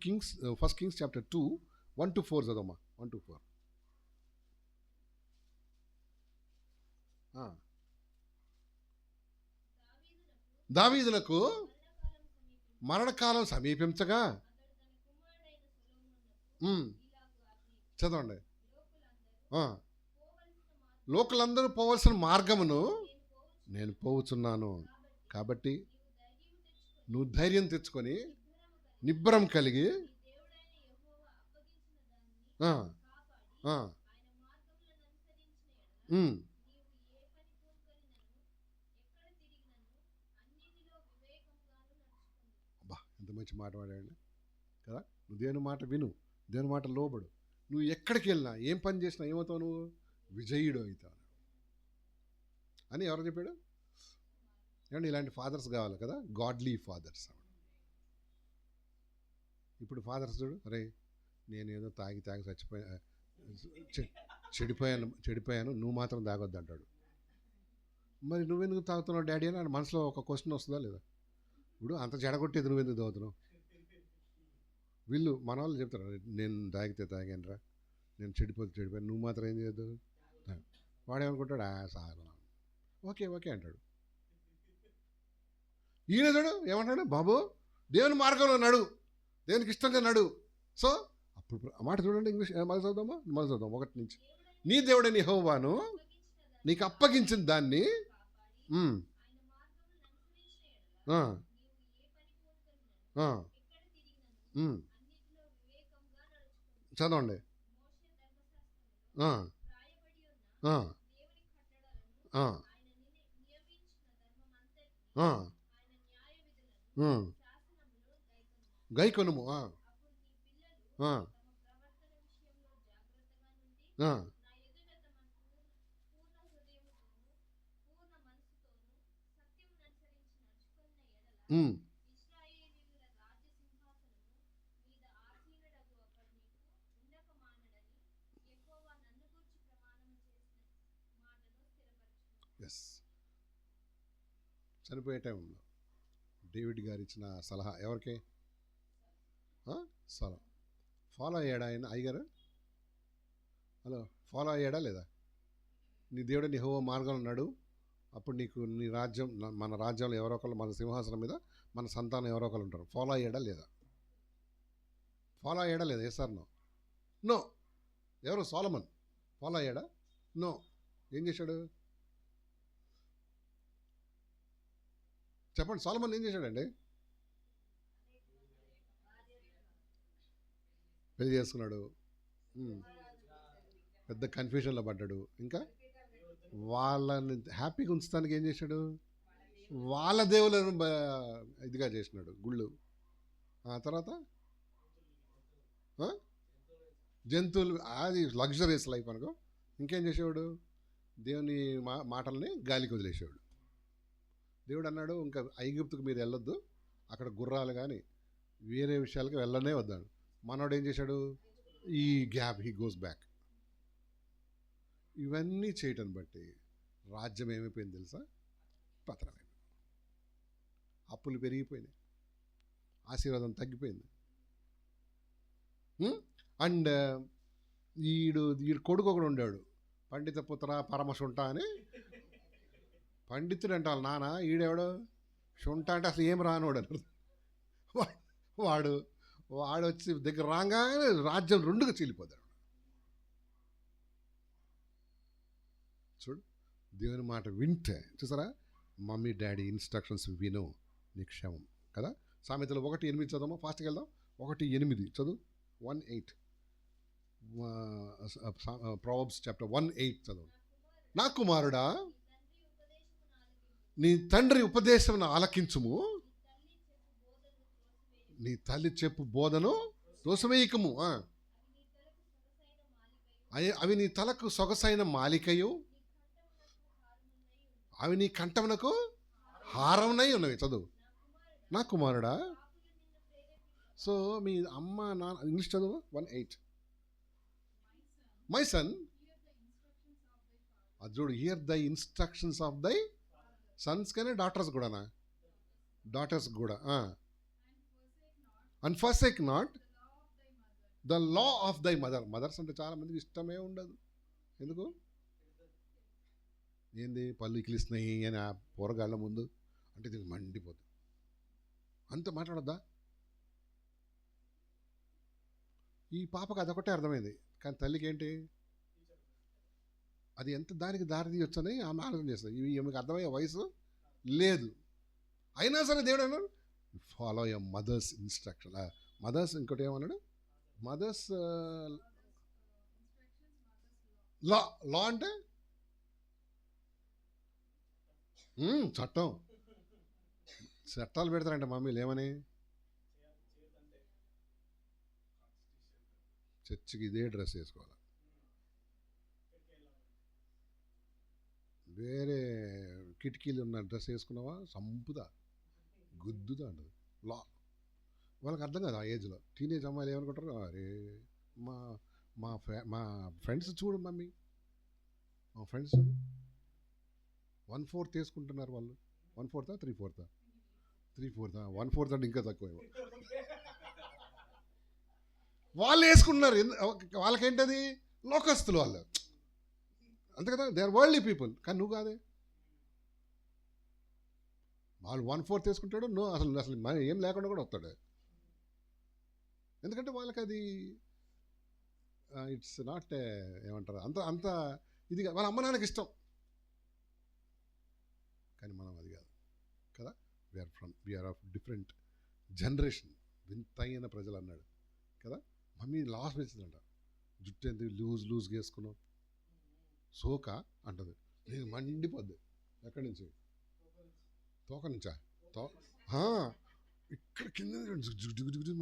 Kings చాప్టర్ 2 1-4 చదవమ్మా. 1-4. దావీదునకు మరణకాలం సమీపించగా, చదవండి, లోకులందరూ పోవలసిన మార్గమును నేను పోవుచున్నాను. కాబట్టి నువ్వు ధైర్యం తెచ్చుకొని నిబ్బరం కలిగి అబ్బా, ఎంత మంచి మాట వాడాడు కదా. నువ్వు దేవుని మాట విను, దేవుని మాట లోబడు. నువ్వు ఎక్కడికి వెళ్ళినా, ఏం పని చేసినా ఏమవుతావు? నువ్వు విజయుడు అవుతావు అని ఎవరు చెప్పాడు? ఏమంటే ఇలాంటి ఫాదర్స్ కావాలి కదా, గాడ్లీ ఫాదర్స్. ఇప్పుడు ఫాదర్స్ చూడు, అరే నేనేదో తాగి చెడిపోయాను, నువ్వు మాత్రం తాగొద్దు అంటాడు. మరి నువ్వెందుకు తాగుతున్నావు డాడీ అని మనసులో ఒక క్వశ్చన్ వస్తుందా లేదా? ఇప్పుడు అంత చెడగొట్టేది నువ్వెందుకు తాగుతున్నావు? వీళ్ళు మన వాళ్ళు చెప్తారు, నేను తాగానురా, నేను చెడిపోయాను, నువ్వు మాత్రం ఏం చేయొద్దు. వాడేమనుకుంటాడు, సార్ ఓకే అంటాడు. ఈయన చూడు ఏమంటాడు? బాబు దేవుని మార్గంలో నడు, దేవునికి ఇష్టంగా నడు. సో ఆ అప్పుడు ఆ మాట చూడండి, ఇంగ్లీష్ మళ్ళీ చదువుదామా, మళ్ళీ చదువుదాం 1 నుంచి. నీ దేవుడైన యెహోవాను నీకు అప్పగించిన దాన్ని ఉమ్, ఆ, ఆ, ఉమ్, చదవండి. ఆ, ఆ, ఆ, ఆ, ఉమ్, గైకొనుము. ఆ, ఆ, ఆ, ఉమ్, ఎస్. చనిపోయే టైంలో డేవిడ్ గారు ఇచ్చిన సలహా ఎవరికి? సలహా ఫాలో అయ్యాడా ఆయన అయ్యగారు? హలో, ఫాలో అయ్యాడా లేదా? నీ దేవుడు యెహోవా మార్గంలో ఉన్నాడు, అప్పుడు నీకు నీ రాజ్యం, మన రాజ్యంలో ఎవరో ఒకళ్ళు, మన సింహాసనం మీద మన సంతానం ఎవరో ఒకళ్ళు ఉంటారు. ఫాలో అయ్యాడా లేదా? ఫాలో అయ్యాడా లేదా? Yes or no? నో. ఎవరు? సొలొమన్. ఫాలో అయ్యాడా? నో. ఏం చేశాడు చెప్పండి? సొలొమన్ ఏం చేశాడండి? పెళ్లి చేసుకున్నాడు, పెద్ద కన్ఫ్యూజన్లో పడ్డాడు. ఇంకా వాళ్ళని హ్యాపీగా ఉంచడానికి ఏం చేశాడు? వాళ్ళ దేవులను ఇదిగా చేసినాడు, గుళ్ళు. ఆ తర్వాత జంతువులు, అది లగ్జరీస్ లైఫ్ అనుకో. ఇంకేం చేసేవాడు? దేవుని మాటల్ని గాలికి వదిలేసేవాడు. దేవుడు అన్నాడు, ఇంకా ఐగుప్తుకు మీరు వెళ్ళొద్దు, అక్కడ గుర్రాలు కానీ వేరే విషయాలకి వెళ్ళనే వద్దాడు. మనోడు ఏం చేశాడు? ఈ గ్యాప్ హీ గోస్ బ్యాక్. ఇవన్నీ చేయటం బట్టి రాజ్యం ఏమైపోయింది తెలుసా? పతనమైంది. అప్పులు పెరిగిపోయినాయి, ఆశీర్వాదం తగ్గిపోయింది. అండ్ ఈడు కొడుకు ఒకడు ఉండాడు, పండిత పుత్ర పరమశుంఠ అని. పండితుడు అంటే వాళ్ళ నాన్న, ఈడెవడు శుంఠ అంటే అసలు ఏం రానోడు అని. వాడు వాడు వచ్చి దగ్గర రాగానే రాజ్యం రెండుగా చీలిపోతాడు. చూడు, దేవుని మాట వింటే చూసారా, మమ్మీ డాడీ ఇన్స్ట్రక్షన్స్ విను, నీ క్షేమం కదా. సామెతలు 1:8 చదవమా, ఫాస్ట్గా వెళ్దాం. 1:8 చదువు. 1:8 Proverbs chapter 1:8 చదువు. నా కుమారుడా, నీ తండ్రి ఉపదేశం ఆలకించుము, నీ తల్లి చెప్పు బోధను దోషమేయకము. అవి నీ తలకు సొగసైన మాలికయు, అవి నీ కంఠమునకు హారమునై ఉన్నవి. చదువు. నా కుమారుడా. సో మీ అమ్మ నాన్న, ఇంగ్లీష్ చదువు. 1:8 మై సన్, అది చూడు, hear thy instructions of thy sons కానీ డాటర్స్ కూడానా? డాటర్స్ కూడా. And forsake not the law of thy mother. Mothers అంటే చాలా మందికి ఇష్టమే ఉండదు. ఎందుకు? ఏంది పళ్ళు ఇకిలిస్తున్నాయి అని ఆ పోరగాళ్ళ ముందు అంటే దీనికి మండిపోతుంది. అంత మాట్లాడొద్దా? ఈ పాపకు అదొకటే అర్థమైంది, కానీ తల్లికి ఏంటి అది ఎంత దానికి దారి తీయొచ్చని ఆమె ఆలోచన చేస్తుంది. ఇవి ఈమెకు అర్థమయ్యే వయసు లేదు. అయినా సరే దేవుడు అన్నాడు, follow your mothers instruction. Mothers ఇంకోటి ఏమన్నాడు? మదర్స్ లా. లా అంటే చట్టం. చట్టాలు పెడతారంట మమ్మీలు. ఏమని? చర్చికి ఇదే డ్రెస్ వేసుకోవాలి, వేరే కిటికీలు ఉన్న డ్రెస్ వేసుకున్నావా సంపుదా, గుద్దుదా అంటది లా. వాళ్ళకి అర్థం కాదు ఆ ఏజ్లో. టీనేజ్ అమ్మాయిలు ఏమనుకుంటారు, అరే మా మా ఫ్రెండ్స్ చూడు మమ్మీ, మా ఫ్రెండ్స్ చూడు 1/4 వేసుకుంటున్నారు వాళ్ళు. 1/4 3/4 3/4 1/4 అంటే ఇంకా తక్కువ. వాళ్ళు వేసుకుంటున్నారు. వాళ్ళకేంటది? లోకస్తులు వాళ్ళు, అంతే కదా. They are worldly people. కానీ నువ్వు కాదే. వాళ్ళు 1/4 వేసుకుంటాడు, నువ్వు అసలు అసలు ఏం లేకుండా కూడా వస్తాడు. ఎందుకంటే వాళ్ళకి అది ఇట్స్ నాట్ ఏమంటారు అంత అంత ఇది వాళ్ళ అమ్మ నాన్నకి ఇష్టం, కానీ మనం అది కాదు కదా. We are of different generation. వింతైన ప్రజలు అన్నాడు కదా. మమ్మీ లాస్ట్ వచ్చిందంట, జుట్టు ఎందుకు లూజ్ వేసుకున్నావు, సోక అంటది. నేను మండిపోద్ది. ఎక్కడి నుంచి? తోక నుంచా? ఇక్కడ కింద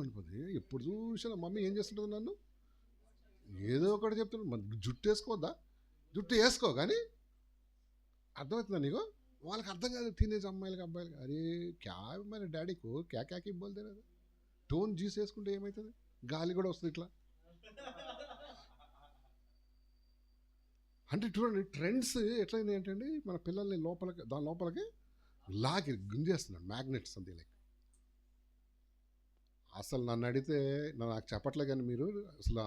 మండిపోద్ది. ఎప్పుడు చూసినా మమ్మీ ఏం చేస్తుంటుంది నన్ను ఏదో ఒకటి చెప్తున్నాడు. మన జుట్టు వేసుకోవద్దా? జుట్టు వేసుకో, కానీ అర్థమవుతుందా నీకు? వాళ్ళకి అర్థం కాదు, టీనేజ్ అమ్మాయిలకి అబ్బాయిలకి. అరే క్యా మన డాడీకు క్యాకి బోల్తే కదా. టోన్ జీస్ వేసుకుంటే ఏమవుతుంది? గాలి కూడా వస్తుంది ఇట్లా. అంటే చూడండి ట్రెండ్స్ ఎట్లయింది ఏంటండి, మన పిల్లల్ని దాని లోపలికి లాగి గుంజేస్తున్నాడు, మ్యాగ్నెట్స్ అంతే. లైక్ అసలు నన్ను అడిగితే నాకు చెప్పట్లే, కానీ మీరు అసలు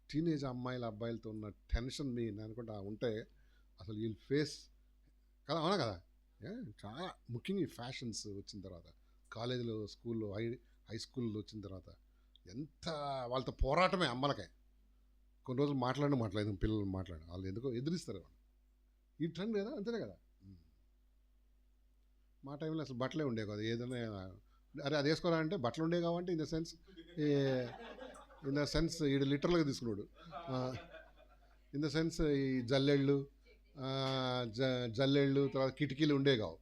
టీనేజ్ అమ్మాయిల అబ్బాయిలతో ఉన్న టెన్షన్ మీ అనుకుంటా ఉంటే అసలు వీళ్ళు ఫేస్ కదా, అవునా కదా. చాలా ముఖ్యంగా ఈ ఫ్యాషన్స్ వచ్చిన తర్వాత, కాలేజీలో స్కూల్లో హై స్కూల్లో వచ్చిన తర్వాత ఎంత వాళ్ళతో పోరాటమే అమ్మలకే. కొన్ని రోజులు మాట్లాడలేదు పిల్లలు వాళ్ళు ఎందుకో ఎదిరిస్తారు వాళ్ళు. ఈ ట్రెండ్ కదా, అంతేనే కదా. మా టైంలో అసలు బట్టలే ఉండేవి కదా. ఏదైనా అరే అది వేసుకోవాలంటే బట్టలు ఉండేవి కాబట్టి ఇన్ ద సెన్స్ ఈడు లిటరల్గా తీసుకున్నాడు. ఇన్ ద సెన్స్ ఈ జల్లెళ్ళు తర్వాత కిటికీలు ఉండేవి కావు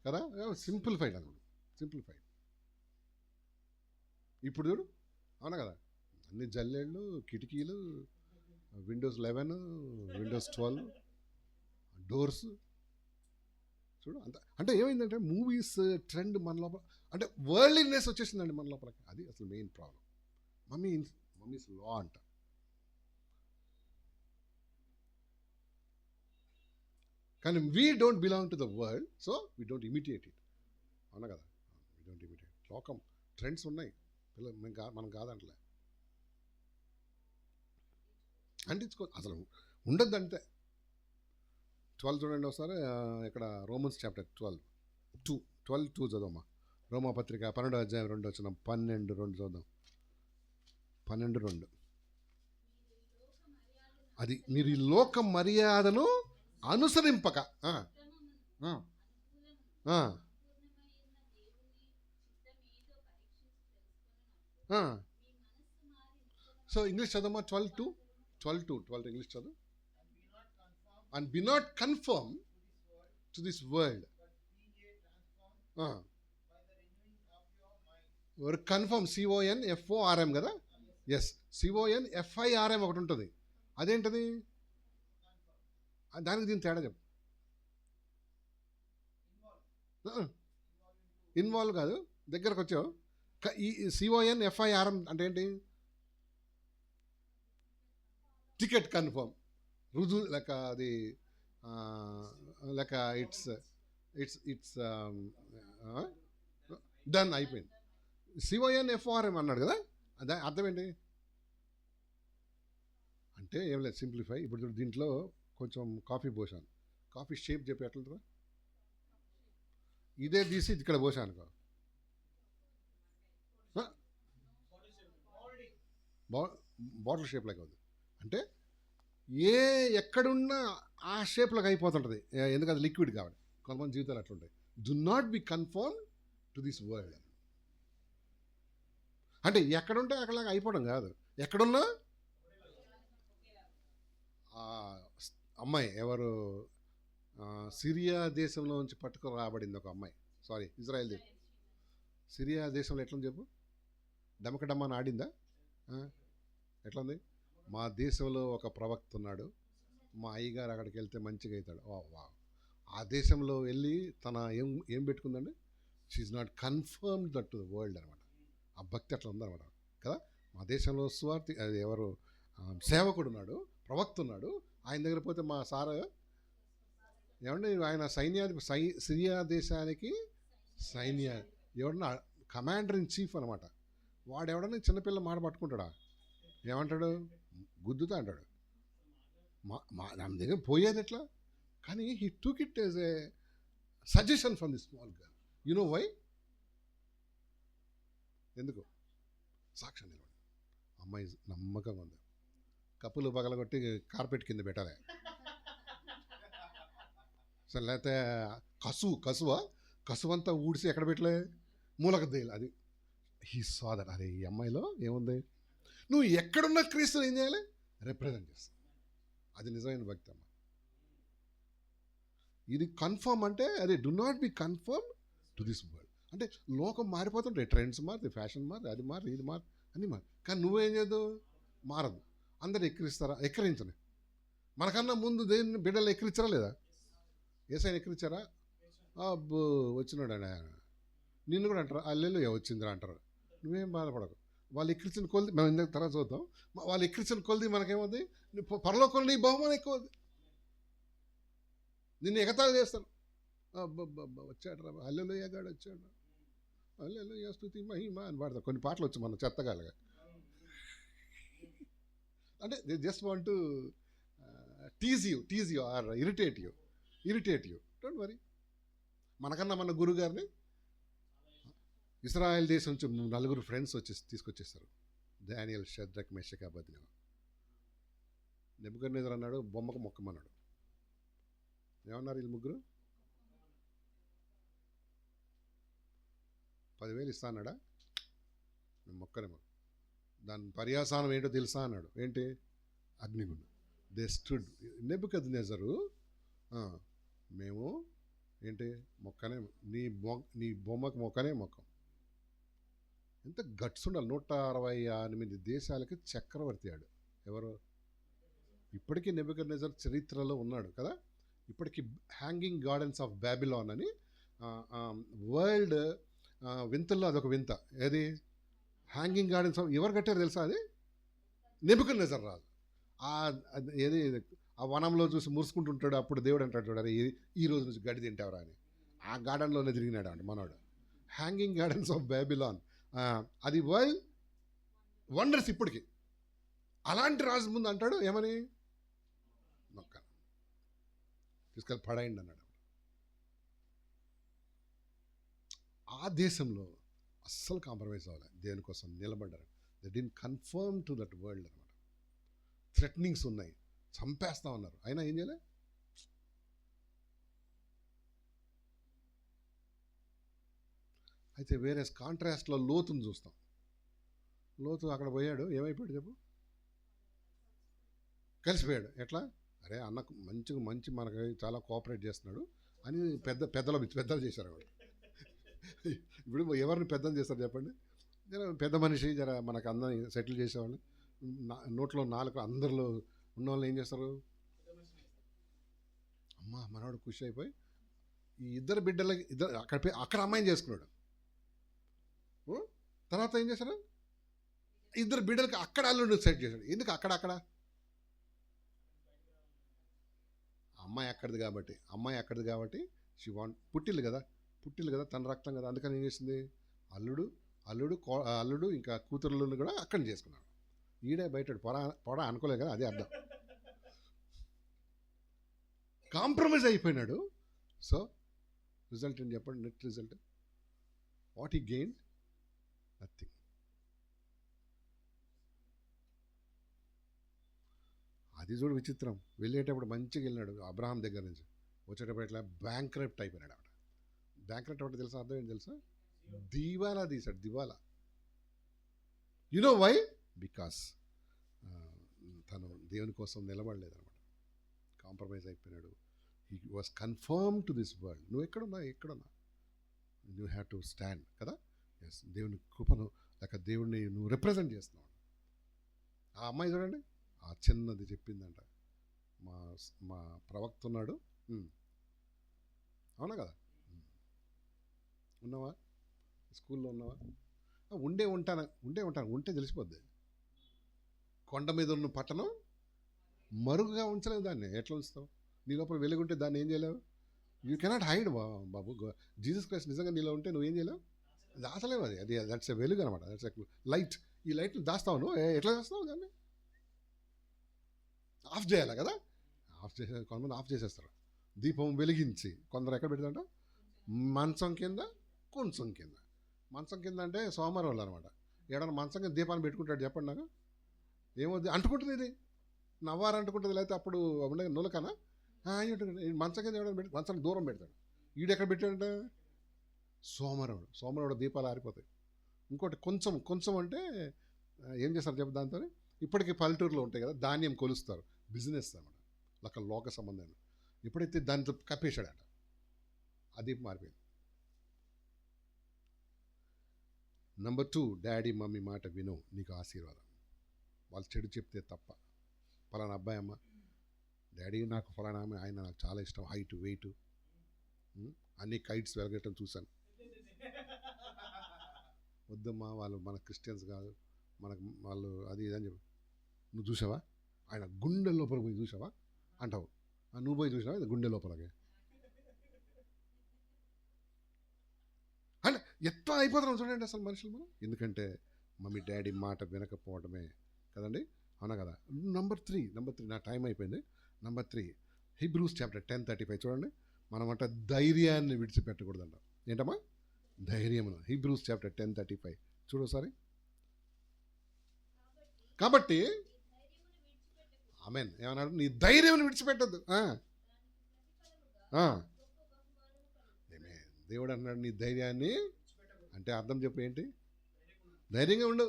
కదా. సింప్లిఫైడ్ అనుకోండి, సింప్లిఫైడ్. ఇప్పుడు చూడు, అవునా కదా, అన్ని జల్లెళ్ళు, కిటికీలు, విండోస్ 11, విండోస్ 12, డోర్స్ చూడు. అంటే ఏమైందంటే మూవీస్ ట్రెండ్ మన లోపల, అంటే వరల్డ్లీనెస్ వచ్చేసిందండి మన లోపలికి. అది అసలు మెయిన్ ప్రాబ్లం. మమ్మీస్ లా అంట. కానీ we don't belong to the world, so we don't imitate it. అవునా కదా, వీ డోంట్ ఇమిటేట్. లోకం ట్రెండ్స్ ఉన్నాయి, మనం కాదంటలే. అంటించుకో, అసలు ఉండద్దు అంతే. 12 చూడండి ఒకసారి. ఇక్కడ రోమన్స్ చాప్టర్ 12:2 చదవమ్మా. రోమాపత్రిక 12వ అధ్యాయం 2 వచనం. 12:2 చదుదాం. 12:2. అది మీరు ఈ లోక మర్యాదను అనుసరింపక సో ఇంగ్లీష్ చదవమ్మా. 12:2 ఇంగ్లీష్ చదువు. And be not conformed to this world. Confirm CONFORM కదా. ఎస్, CONFIRM ఒకటి ఉంటుంది. అదేంటది? దానికి దీని తేడా చెప్పు. ఇన్వాల్వ్ కాదు, దగ్గరకు వచ్చావు. ఈ CONFIRM అంటే ఏంటి? టికెట్ కన్ఫర్మ్, రుజువు లెక్క. అది లెక్క ఇట్స్ డన్, అయిపోయింది. CONFORM అన్నాడు కదా, అదే అర్థం ఏంటి అంటే ఏం లేదు, సింప్లిఫై. ఇప్పుడు దీంట్లో కొంచెం కాఫీ పోసాను, కాఫీ షేప్ చెప్పి ఎట్లుంటుందా? ఇదే తీసి ఇక్కడ పోసాను, బాటిల్ షేప్ లాగా ఉంది. అంటే ఎక్కడున్నా ఆ షేప్లోకి అయిపోతుంటుంది, ఎందుకంటే అది లిక్విడ్ కాబట్టి. కొంతమంది జీవితాలు అట్లుంటాయి. Do not be conform to this world. అంటే ఎక్కడుంటే అక్కడలాగా అయిపోవడం కాదు. ఎక్కడున్నా అమ్మాయి ఎవరు సిరియా దేశంలో నుంచి పట్టుకు రాబడింది ఒక అమ్మాయి. ఇజ్రాయెల్ దేశం. సిరియా దేశంలో ఎట్లని చెప్పు, డమకడమ్మని ఆడిందా? ఎట్లుంది? మా దేశంలో ఒక ప్రవక్త ఉన్నాడు, మా అయ్యగారు అక్కడికి వెళ్తే మంచిగా అవుతాడు. వా ఆ దేశంలో వెళ్ళి తన ఏం పెట్టుకుందండి? She not conformed that to the world అనమాట. ఆ భక్తి అట్లా ఉందన్నమాట కదా. మా దేశంలో స్వార్థి అది ఎవరు సేవకుడు ఉన్నాడు, ప్రవక్త ఉన్నాడు, ఆయన దగ్గర పోతే మా సార్ ఏమంటే ఆయన సిరియా దేశానికి ఎవడన్నా కమాండర్ ఇన్ చీఫ్ అనమాట. వాడు ఎవడన్నా చిన్నపిల్ల మాట పట్టుకుంటాడా? ఏమంటాడు? గుద్దుతా అంటాడు. మా దగ్గర పోయేది ఎట్లా? కానీ he took it as a suggestion from the small girl. You know why? ఎందుకు? సాక్ష్యం నిలబడి అమ్మాయి నమ్మకంగా ఉంది. కప్పులు పగలగొట్టి కార్పెట్ కింద పెట్టాలి. అసలు లేకపోతే కసువంతా ఊడిసి ఎక్కడ పెట్టలే, మూలక దేలు. అది హీ సా దట్, అరే ఈ అమ్మాయిలో ఏముంది. నువ్వు ఎక్కడున్న క్రీస్తుని ఏం చేయాలి, రిప్రజెంట్ చేస్తావు. అది నిజమైన భక్తి అమ్మ. ఇది కన్ఫర్మ్ అంటే అదే, do not be conform to this world. అంటే లోకం మారిపోతుంటాయి, ట్రెండ్స్ మారుతాయి, ఫ్యాషన్ మారి, అది మారి, ఇది మారి, అన్నీ మారి. కానీ నువ్వేం చేయదు, మారదు. అందరు ఎక్కిరిస్తారా, ఎక్కిరించని. మనకన్నా ముందు దేన్ని బిడ్డలు ఎక్కిరించారా లేదా, ఏసైనా ఎక్కిరించారా, అబ్బో వచ్చినాడు ఆయన, నిన్ను కూడా అంటారు అల్లెలు వచ్చిందిరా అంటారు. నువ్వేం బాధపడకు, వాళ్ళు ఎక్కిరించిన కొలిది మనం ఇందాక తర్వాత చూద్దాం. వాళ్ళు ఎక్కిరించిన కొలిది మనకేమవుతుంది, పరలోకంలో నీ బహుమానం ఎక్కువ, నిన్ను ఎగతాళి చేస్తాను. అబ్బబ్బబ్బా వచ్చాడు రా, అల్లెలుయ్య గాడు వచ్చాడు, అల్లెలుయ్య స్తుతి మహిమ అని పాడతారు. కొన్ని పాటలు వచ్చి మన చెత్తగాలుగా. అంటే they just want to tease you or irritate you. Don't worry. మనకన్నా మన గురుగారిని ఇస్రాయల్ దేశం నుంచి 4 ఫ్రెండ్స్ తీసుకొచ్చేస్తారు. Daniel, Shadrach, Meshach, Abednego. Nebuchadnezzar అన్నాడు బొమ్మకు మొక్కమన్నాడు. ఏమన్నారు వీళ్ళు ముగ్గురు, 10,000 ఇస్తా అన్నాడా, నేను మొక్కనేమో. దాని పర్యాసానం ఏంటో తెలుసా అన్నాడు. ఏంటి, అగ్నిగుండం. They stood. నెబుకద్నెజరు మేము ఏంటి మొక్కనే, నీ బొమ్మకు మొక్కనే మొక్కం. ఎంత గట్స్ ఉండాలి. 168 దేశాలకి చక్రవర్తి ఆడు. ఎవరు, ఇప్పటికీ నెబుకద్నెజర్ చరిత్రలో ఉన్నాడు కదా. ఇప్పటికీ హ్యాంగింగ్ గార్డెన్స్ ఆఫ్ బాబిలాన్ అని వరల్డ్ వింతల్లో అదొక వింత. ఏది, హ్యాంగింగ్ గార్డెన్స్ ఆఫ్, ఎవరు కట్టారు తెలుసా, అది నెబుకద్నెజర్ రాజు. ఏది ఆ వనంలో చూసి మురుసుకుంటుంటాడు. అప్పుడు దేవుడు అంటాడు చూడాలి, ఈ రోజు నుంచి గడ్డి తింటావరా అని. ఆ గార్డెన్లోనే తిరిగినాడు అండి మనోడు. హ్యాంగింగ్ గార్డెన్స్ ఆఫ్ బాబిలాన్, అది వరల్డ్ వండర్స్ ఇప్పటికి. అలాంటి రాజు ముందు అంటాడు ఏమని, నొక్క తీసుకెళ్ళి పడేయండి అన్నాడు. ఆ దేశంలో అస్సలు కాంప్రమైజ్ అవ్వాలి, దేనికోసం నిలబడ్డారు. They didn't confirm to that world అనమాట. థ్రెటనింగ్స్ ఉన్నాయి, చంపేస్తా ఉన్నారు, అయినా ఏం చేయలే. అయితే వేరే కాంట్రాస్ట్లో లోతుని చూస్తాం. లోతు అక్కడ పోయాడు, ఏమైపోయాడు చెప్పు, కలిసిపోయాడు. ఎట్లా, అరే అన్నకు మంచి మనకి చాలా కోఆపరేట్ చేస్తున్నాడు అని పెద్దలు చేశారు వాడు. ఇప్పుడు ఎవరిని పెద్దలు చేస్తారు చెప్పండి, పెద్ద మనిషి జర మనకు అందరిని సెటిల్ చేసేవాళ్ళు, నోట్లో 4 అందరిలో ఉన్న వాళ్ళని ఏం చేస్తారు, అమ్మ మనవాడు ఖుషి అయిపోయి ఈ ఇద్దరు బిడ్డలకి అక్కడ అమ్మాయిని చేసుకున్నాడు. తర్వాత ఏం చేశారు, ఇద్దరు బిడ్డలకి అక్కడ అల్లుడు సెట్ చేశాడు. ఎందుకు అక్కడ అమ్మాయి అక్కడిది కాబట్టి షీ వాంట్, పుట్టిల్లు కదా తన రక్తం కదా, అందుకని ఏం చేసింది, అల్లుడు ఇంకా కూతురులను కూడా అక్కడ చేసుకున్నాడు. ఈడే బయట పొడ అనుకోలేదు కదా, అదే అర్థం. కాంప్రమైజ్ అయిపోయినాడు. సో రిజల్ట్ ఏంటి చెప్పండి, net result what he gain, nothing. అది చూడు విచిత్రం. వెళ్ళేటప్పుడు మంచిగా వెళ్ళినాడు అబ్రహాం దగ్గర నుంచి, వచ్చేటప్పుడు ఇట్లా బ్యాంక్రప్ట్ అయిపోయినాడు. ఆవిడ బ్యాంక్రప్ట్ అంటే తెలుసా, అర్థం ఏంటి తెలుసా, దివాలా తీశాడు, దివాలా. యు నో వై, బికాస్ తను దేవుని కోసం నిలబడలేదన్నమాట, కాంప్రమైజ్ అయిపోయినాడు. He was conform to this world. నువ్వు ఎక్కడున్నా యూ హ్యావ్ టు స్టాండ్ కదా. ఎస్, దేవుని కృపను లేక దేవుడిని నువ్వు రిప్రజెంట్ చేస్తున్నావు. ఆ అమ్మాయి చూడండి, ఆ చిన్నది చెప్పిందంట, మా ప్రవక్త ఉన్నాడు. అవునా కదా, ఉన్నావా, స్కూల్లో ఉన్నావా, ఉంటే తెలిసిపోద్ది. కొండ మీద ఉన్న పట్టణం మరుగుగా ఉంచలేవు, దాన్ని ఎట్లా ఉంచుతావు, నీ లోపల వెలుగుంటే దాన్ని ఏం చేయలేవు. You cannot hide Babu. Jesus Christ నిజంగా నీలో ఉంటే నువ్వేం చేయలేవు, దాచలేవు. అది దట్స్ ఎ వెలుగు అనమాట, దట్స్ ఎ లైట్. ఈ లైట్లు దాస్తావు నువ్వు, ఎట్లా చేస్తావు దాన్ని, ఆఫ్ చేయాలి కదా. కొంతమంది ఆఫ్ చేసేస్తారు. దీపం వెలిగించి కొందరు ఎక్కడ పెడతారంట, మంచం కింద, కొంచెం కింద. మంచం కింద అంటే సోమవారం వాళ్ళు అనమాట. ఏడన్నా మంచం కింద దీపాన్ని పెట్టుకుంటాడు చెప్పండి నాకు, ఏమవుతుంది, అంటుకుంటుంది ఇది. నవ్వారంటుకుంటుంది, లేకపోతే అప్పుడు ఉండే నులకనా మంచం కింద ఎవడని పెట్టి మంచానికి దూరం పెడతాడు. ఈడెక్కడ పెట్టాడంట? సోమవారం దీపాలు ఆరిపోతాయి. ఇంకోటి కొంచెం కొంచెం అంటే ఏం చేస్తారు చెప్పు దాంతో? ఇప్పటికీ పల్లెటూరులో ఉంటాయి కదా, ధాన్యం కొలుస్తారు, బిజినెస్ అన్నమాట, లోక సంబంధం. ఎప్పుడైతే దాంతో కప్పేశాడట, ఆ దీపం మారిపోయింది. నెంబర్ 2, డాడీ మమ్మీ మాట విను, నీకు ఆశీర్వాదం. వాళ్ళు చెడు చెప్తే తప్ప. ఫలానా అబ్బాయి అమ్మ, డాడీ నాకు ఫలానా ఆయన నాకు చాలా ఇష్టం, హైట్ వెయిట్, అన్ని కైట్స్ వెలగటం చూశాను. వద్దమ్మా, వాళ్ళు మన క్రిస్టియన్స్ కాదు, మనకు వాళ్ళు అది ఇదని చెప్పి. నువ్వు చూసావా ఆయన గుండె లోపల పోయి చూసావా అంటావు. నువ్వు పోయి చూసావా ఇది గుండె లోపలకే అంటే ఎట్లా అయిపోతున్నాం చూడండి అసలు మనుషులు మనం. ఎందుకంటే మమ్మీ డాడీ మాట వినకపోవడమే కదండి, అవునా కదా. నెంబర్ 3 నా టైం అయిపోయింది. నెంబర్ 3 హీబ్రూస్ చాప్టర్ 10:35 చూడండి. మనమంట ధైర్యాన్ని విడిచిపెట్టకూడదంట. ఏంటమ్మా? ధైర్యమును. హీబ్రూస్ చాప్టర్ 10:35 చూడు ఒకసారి. కాబట్టి ఆమెన్ ఏమన్నాడు? నీ ధైర్యం విడిచిపెట్టద్దు. దేవుడు అన్నాడు నీ ధైర్యాన్ని, అంటే అర్థం చెప్పు ఏంటి? ధైర్యంగా ఉండు.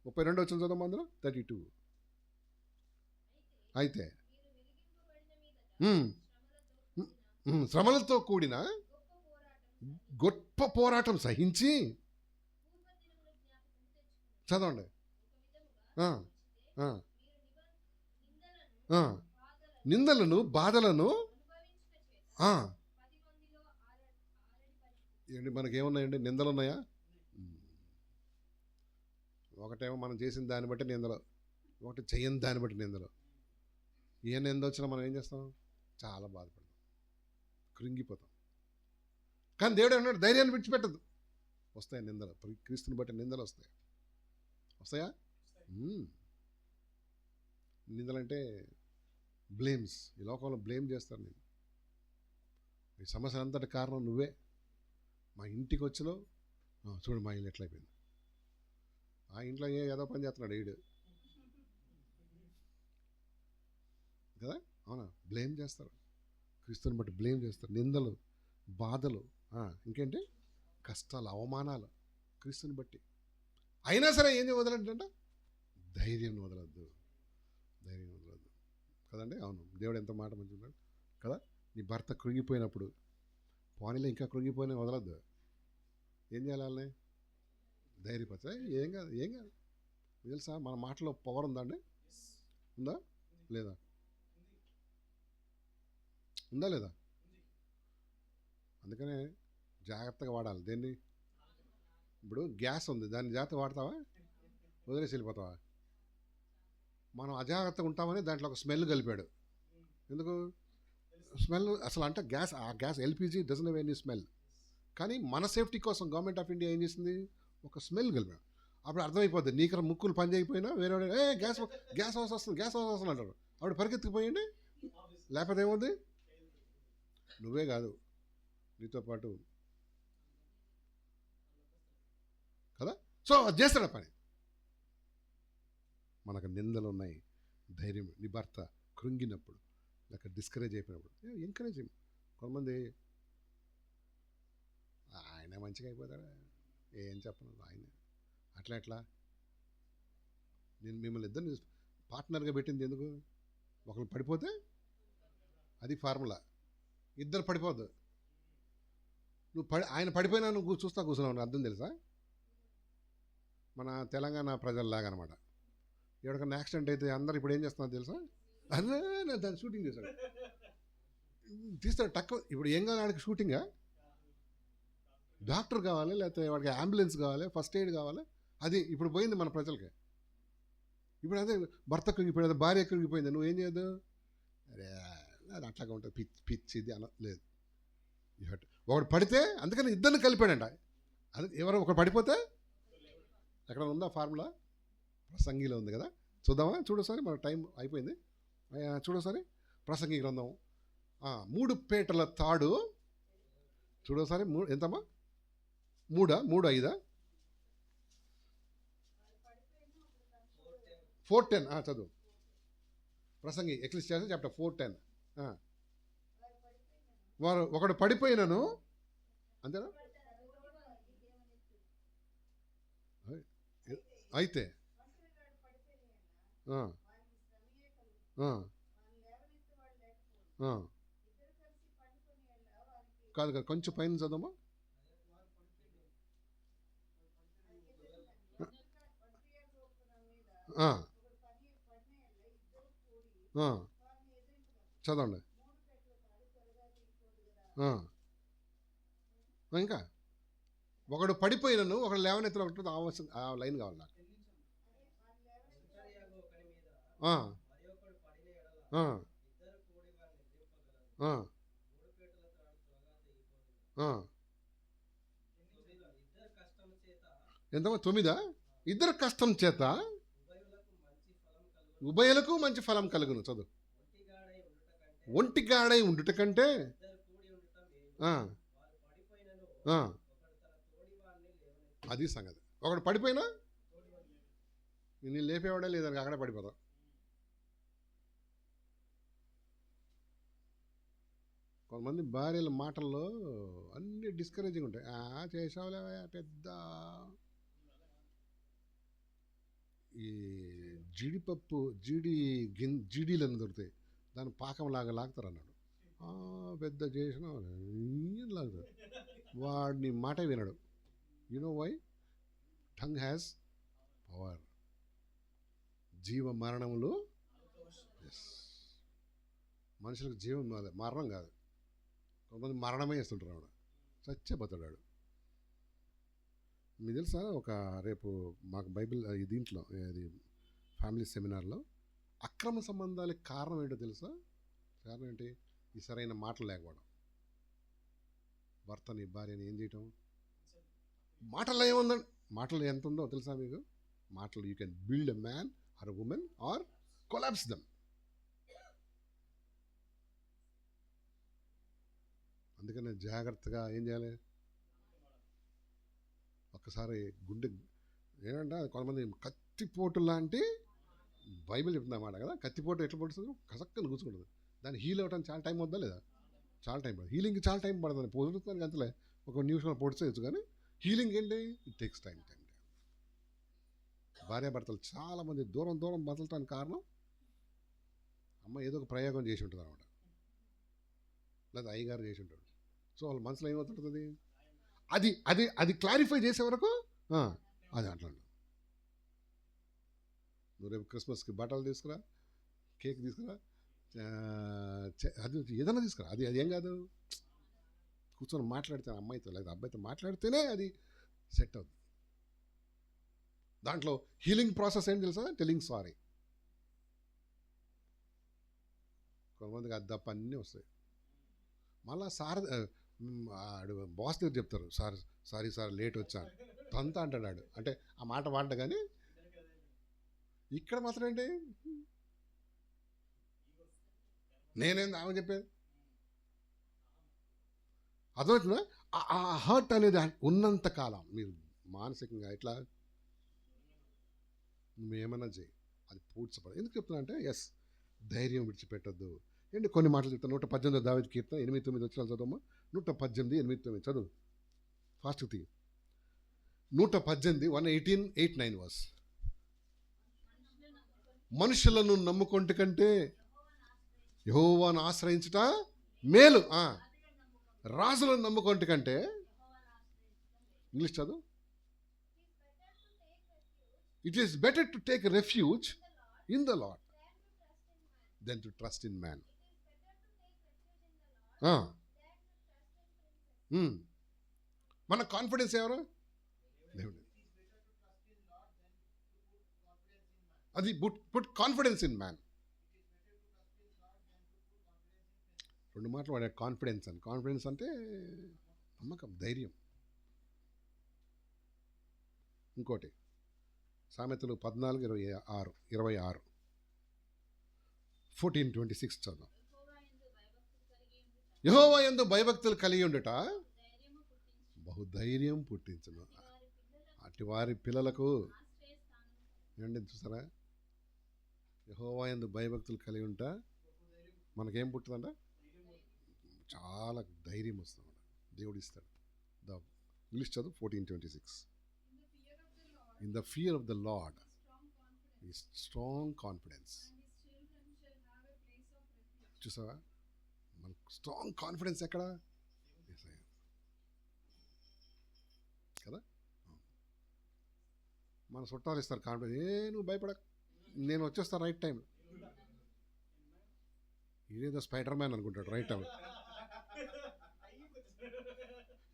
32 వచ్చిన చదువు అందులో 32. అయితే శ్రమలతో కూడిన గొప్ప పోరాటం సహించి చదవండి. నిందలను బాధలను ఏంటి మనకేమున్నాయండి? నిందలు ఉన్నాయా? ఒకటేమో మనం చేసిన దాన్ని బట్టి నిందలు, ఒకటి చేయని దాన్ని బట్టి నిందలు. ఏ నింద వచ్చినా మనం ఏం చేస్తాం? చాలా బాధపడతాం, కృంగిపోతాం. కానీ దేవుడు అన్నాడు ధైర్యాన్ని విడిచిపెట్టదు. వస్తాయి నిందలు, క్రీస్తుని బట్టి నిందలు వస్తాయా? నిందలంటే బ్లేమ్స్. ఈ లోకంలో బ్లేమ్ చేస్తారు. నేను ఈ సమస్య అంతటి కారణం నువ్వే. మా ఇంటికి వచ్చినావు చూడు, మా ఇల్లు ఎట్లయిపోయింది, ఆ ఇంట్లో ఏదో పని చేస్తున్నాడు ఈడు కదా, అవునా? బ్లేమ్ చేస్తారు, క్రీస్తుని బట్టి బ్లేమ్ చేస్తారు. నిందలు, బాధలు, ఇంకేంటి కష్టాలు, అవమానాలు క్రీస్తుని బట్టి. అయినా సరే ఏం వదలంటే ధైర్యం వదలద్దు కదండి. అవును, దేవుడు ఎంత మాట మంచి ఉన్నాడు కదా. నీ భర్త కృంగిపోయినప్పుడు పోనీలో ఇంకా కృంగిపోయినా వదలద్దు. ఏం చేయాలి? వాళ్ళని ధైర్యపరచా. ఏం కాదు. తెలుసా మన మాటలో పవర్ ఉందండి? ఉందా లేదా? అందుకనే జాగ్రత్తగా వాడాలి. దేన్ని? ఇప్పుడు గ్యాస్ ఉంది, దాన్ని జాగ్రత్తగా వాడతావా? వదిలేసి వెళ్ళిపోతావా? మనం అజాగ్రత్తగా ఉంటామని దాంట్లో ఒక స్మెల్ కలిపాడు. ఎందుకు స్మెల్? అసలు అంటే ఆ gas LPG doesn't have any smell. కానీ మన సేఫ్టీ కోసం గవర్నమెంట్ ఆఫ్ ఇండియా ఏం చేసింది? ఒక స్మెల్ కలిపాడు. అప్పుడు అర్థమైపోద్ది. నీకు ముక్కులు పని చేయకపోయినా వేరే గ్యాస్ హౌస్ వస్తుంది అంటారు. ఆవిడ పరిగెత్తుకుపోయింది. లేకపోతే ఏముంది? నువ్వే కాదు, నీతో పాటు కదా. సో అది చేస్తాడు పని. మనకు నిందలు ఉన్నాయి. ధైర్యం. నీ భర్త కృంగినప్పుడు, లేక డిస్కరేజ్ అయిపోయినప్పుడు ఎంకరేజ్ చేయండి. కొంతమంది ఆయన మంచిగా అయిపోతాడా, ఏం చెప్పను ఆయన అట్లా. నేను మిమ్మల్ని ఇద్దరిని పార్ట్నర్గా పెట్టింది ఎందుకు? ఒకరు పడిపోతే అది ఫార్ములా, ఇద్దరు పడిపోద్దు. ఆయన పడిపోయినా నువ్వు చూస్తా కూర్చున్నావు. అర్థం తెలుసా? మన తెలంగాణ ప్రజల్లాగా అనమాట. ఎవరికన్నా యాక్సిడెంట్ అయితే అందరు ఇప్పుడు ఏం చేస్తున్నారు తెలుసా? అదే నేను దాన్ని షూటింగ్ చేశాడు, తీస్తాడు టక్. ఇప్పుడు ఏం కావాలి వాడికి? షూటింగా? డాక్టర్ కావాలి, లేకపోతే వాడికి అంబులెన్స్ కావాలి, ఫస్ట్ ఎయిడ్ కావాలి. అది ఇప్పుడు పోయింది మన ప్రజలకి. ఇప్పుడు అదే భర్త కృంగిపోయింది, భార్య కృంగిపోయింది, నువ్వేం చేయదు? అరే అది అట్లాగా ఉంటుంది, పిచ్చిది లేదు. ఒకడు పడితే అందుకని ఇద్దరిని కలిపాడంట. అది ఎవరో ఒకడు పడిపోతే ఎక్కడ ఉందా ఫార్ములా? ప్రసంగిలో ఉంది కదా. చూద్దామా? చూడసారి, మన టైం అయిపోయింది. చూడసారి ప్రసంగి గ్రంథం 3 పేటల తాడు చూడసారి. ఎంతమ్మా? 3:5 4:10 చదువు. ప్రసంగి ఎక్లెసియాస్టెస్ చాప్టర్ 4:10. వారు ఒకడు పడిపోయినను, అంతేనా? అయితే ఆ, ఆ, ఆ. కాదు కాదు, కొంచెం పైన చదవమా. ఆ, ఆ, చదవండి. ఆ, ఇంకా ఒకడు పడిపోయినను ఒకడు లేవనెత్తలు ఒకటి ఆ లైన్ కావాలి నాకు. ఆ, ఆ, ఆ, ఆ. ఎంతమో 9. ఇద్దరు కష్టం చేత ఉభయులకు మంచి ఫలం కలుగును. చదువు. ఒంటిగాడై ఉండుట కంటే ఆ, ఆ, అది సంగతి. ఒకడు పడిపోయినా నేను లేపేవాడే లేదని అక్కడే పడిపోతావు. కొంతమంది భార్యల మాటల్లో అన్ని డిస్కరేజింగ్ ఉంటాయి. చేసావులే పెద్ద. ఈ జీడిపప్పు జీడీలను దొరుకుతాయి, దాన్ని పాకంలాగా లాగుతారు అన్నాడు. పెద్ద చేసిన లాగుతారు, వాడిని మాట వినడు. You know why? Tongue has power. జీవ మరణములు. మనుషులకు జీవం మరణం కాదు, కొంతమంది మరణమే ఇస్తుంటారు. ఆవిడ చచ్చిపోతాడు. మీకు తెలుసా, ఒక రేపు మాకు బైబిల్ దీంట్లో అది ఫ్యామిలీ సెమినార్లో అక్రమ సంబంధాలకు కారణం ఏంటో తెలుసా? కారణం ఏంటి? ఈ సరైన మాటలు లేకపోవడం. భర్తని భార్యని ఏం చేయటం? మాటల్లో ఏముందండి? మాటలు ఎంత ఉందో తెలుసా మీకు? మాటలు you can build a man or a woman or collapse them. అందుకని జాగ్రత్తగా ఏం చేయాలి? ఒక్కసారి గుండె ఏంటంటే కొంతమంది కత్తిపోటు లాంటి బైబిల్ చెప్తుందన్నమాట కదా. కత్తిపోటు ఎట్లా పడుతుంది? కసక్కని కూర్చుంటుంది. దాన్ని హీల్ అవ్వడానికి చాలా టైం వద్దా లేదా? చాలా టైం పడుతుంది. హీలింగ్కి చాలా టైం పడుతుంది. పొడుతుంది అంతలే, ఒక నిమిషంలో పొడిచేయచ్చు. కానీ హీలింగ్ ఏంటి? It takes time. భార్యాభర్తలు చాలామంది దూరం బతలటానికి కారణం అమ్మ ఏదో ఒక ప్రయోగం చేసి ఉంటుంది అనమాట, లేదా అయ్యగారు చేసి ఉంటాడు. సో వాళ్ళ మనసులో ఏమవుతుంటుంది? అది అది అది క్లారిఫై చేసే వరకు అది అట్లా. నువ్వు రేపు క్రిస్మస్కి బట్టలు తీసుకురా, కేక్ తీసుకురా, అది ఏదైనా తీసుకురా, అది అది ఏం కాదు. కూర్చొని మాట్లాడితే అమ్మాయితో లేదా అబ్బాయితో మాట్లాడితేనే అది సెట్ అవుతుంది. దాంట్లో హీలింగ్ ప్రాసెస్ ఏంటి తెలుసా? Telling sorry. కొంతమందికి అది తప్ప అన్నీ వస్తాయి. మళ్ళా బాస్ దగ్గర చెప్తారు, సారీ సార్ లేట్ వచ్చాను తంతా అంటాడు. అంటే ఆ మాట వాడ్డా, కానీ ఇక్కడ మాత్రం ఏంటి? నేనేం ఆమె చెప్పేది అర్థమవుతుందా? ఆ హర్ట్ అనేది ఉన్నంత కాలం మీరు మానసికంగా ఇట్లా నువ్వేమన్నా చేయి, అది పూడ్చపడదు. ఎందుకు చెప్తున్నా అంటే ధైర్యం విడిచిపెట్టద్దు. ఏంటి కొన్ని మాటలు చెప్తాను. 118 దావీదు కీర్తన 8-9 వచ్చినాలు చదవమ్మా. 118, 8-9 చదువు ఫాస్ట్ తీ. 118, 118, 8-9 వర్స్. మనుషులను నమ్ముకుంటే కంటే యెహోవాను ఆశ్రయించుట మేలు. రాజులను నమ్ముకుంటే కంటే, ఇంగ్లీష్ చదువు. It is better to take refuge in the Lord than to trust in man. మన కాన్ఫిడెన్స్ ఎవరు? దేవుడు. అది పుట్ కాన్ఫిడెన్స్ ఇన్ మ్యాన్. 2 మాటలు వాడే కాన్ఫిడెన్స్ అని. కాన్ఫిడెన్స్ అంటే నమ్మకం, ధైర్యం. ఇంకోటి సామెతలు 14:26, 14:26 చదువు. యెహోవా యందు భయభక్తులు కలిగి ఉండుట బహుధైర్యం పుట్టించును. అటు వారి పిల్లలకు ఏంటి చూసారా? యెహోవా యందు భయభక్తులు కలిగి ఉంటా మనకేం పుట్టుదంట? చాలా ధైర్యం వస్తుంది. దేవుడు ఇస్తాడు. ద ఇంగ్లీష్ చదువు 14:26. In the fear of the lord is strong confidence. చూసావా, మనకు స్ట్రాంగ్ కాన్ఫిడెన్స్ ఎక్కడ? కదా, మన చుట్టాలు ఇస్తారు కాన్ఫిడెన్స్. నువ్వు భయపడక, నేను వచ్చేస్తాను రైట్ టైం. ఇదేదో స్పైడర్ మ్యాన్ అనుకుంటాడు, రైట్ టైం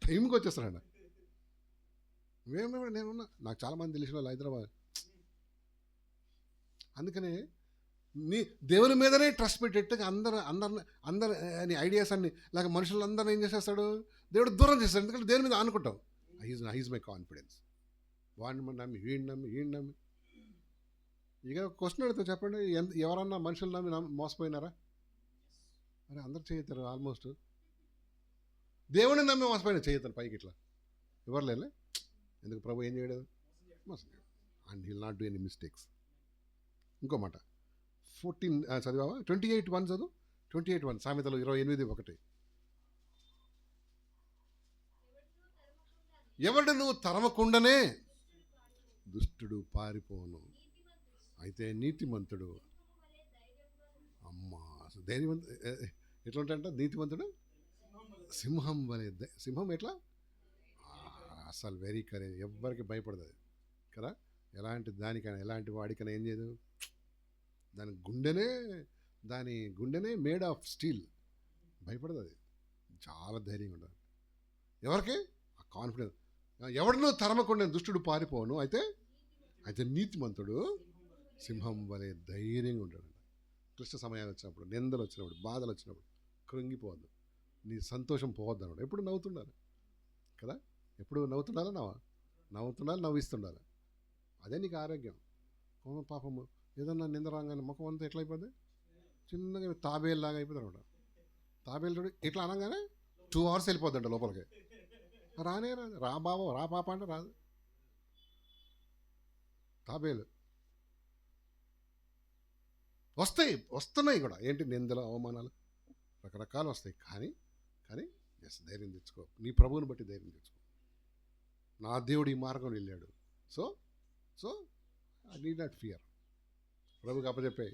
టైంకి వచ్చేస్తాడండి. నేనున్నా, నాకు చాలామంది తెలిసిన వాళ్ళు హైదరాబాద్. అందుకనే నీ దేవుని మీదనే ట్రస్ట్ పెట్టేట్టుగా అందరి ఐడియాస్ అన్ని లేక మనుషులందరినీ ఏం చేసేస్తాడు? దేవుడు దూరం చేస్తాడు. ఎందుకంటే దేవుని మీద ఆనుకుంటాం. He's my confidence. వాడిని నమ్మి వీడిని నమ్మి ఇక క్వశ్చన్ అడిగితే చెప్పండి, ఎవరన్నా మనుషులు నమ్మి మోసపోయినారా? మరి అందరు చేయతారు ఆల్మోస్ట్. దేవుని నమ్మి మోసపోయినా చేయతారు పైకి ఇట్లా ఎవరు లేలే. ఎందుకు? ప్రభు ఏం చేయలేదు, మోసం చేయడు. And he'll not do any mistakes. ఇంకో మాట 14 చదివావా? 28:1 చదువు. 28:1 సామెతలు 28:1. ఎవడును తరమకుండానే దుష్టుడు పారిపోను, అయితే నీతిమంతుడు. అమ్మా, ధైర్యవంత ఎట్లా ఉంటాయంట? నీతిమంతుడు సింహం వలె. సింహం ఎట్లా? అసలు వెరీ కరేజ్, ఎవ్వరికి భయపడదు అది కదా. ఎలాంటి దానికైనా ఎలాంటి వాడికైనా ఏం చేయదు. దాని గుండెనే మేడ్ ఆఫ్ స్టీల్. భయపడదు అది, చాలా ధైర్యంగా ఉంటుంది. ఎవరికి? ఆ కాన్ఫిడెన్స్. ఎవడనూ తరమకుండా దుష్టుడు పారిపోను, అయితే నీతిమంతుడు సింహం వలె ధైర్యంగా ఉంటాడు. క్లిష్ట సమయాలు వచ్చినప్పుడు, నిందలు వచ్చినప్పుడు, బాధలు వచ్చినప్పుడు కృంగిపోవద్దు. నీ సంతోషం పోవద్దు అన్నాడు. ఎప్పుడు నవ్వుతుండాలి కదా. ఎప్పుడు నవ్వుతుండాలి, నవ్విస్తుండాలి. అదే నీకు ఆరోగ్యం. పాపము ఏదన్నా నింద రాగానే ముఖం అంతా ఎట్లా అయిపోద్ది? చిన్నగా తాబేలులాగా అయిపోతుంది అనమాట. తాబేలు ఇట్లా అనగానే 2 hours వెళ్ళిపోద్దంట లోపలికి. రానే రాదు. రా బాబు, రా పాప అంటే రాదు. తాబేలు వస్తున్నాయి కూడా. ఏంటి? నిందలు, అవమానాలు రకరకాలు వస్తాయి. కానీ ధైర్యం తెచ్చుకో. నీ ప్రభువుని బట్టి ధైర్యం తెచ్చుకో. నా దేవుడు ఈ మార్గం వెళ్ళాడు. So I need not fear. ప్రభుకి అప్పచెప్పాయి.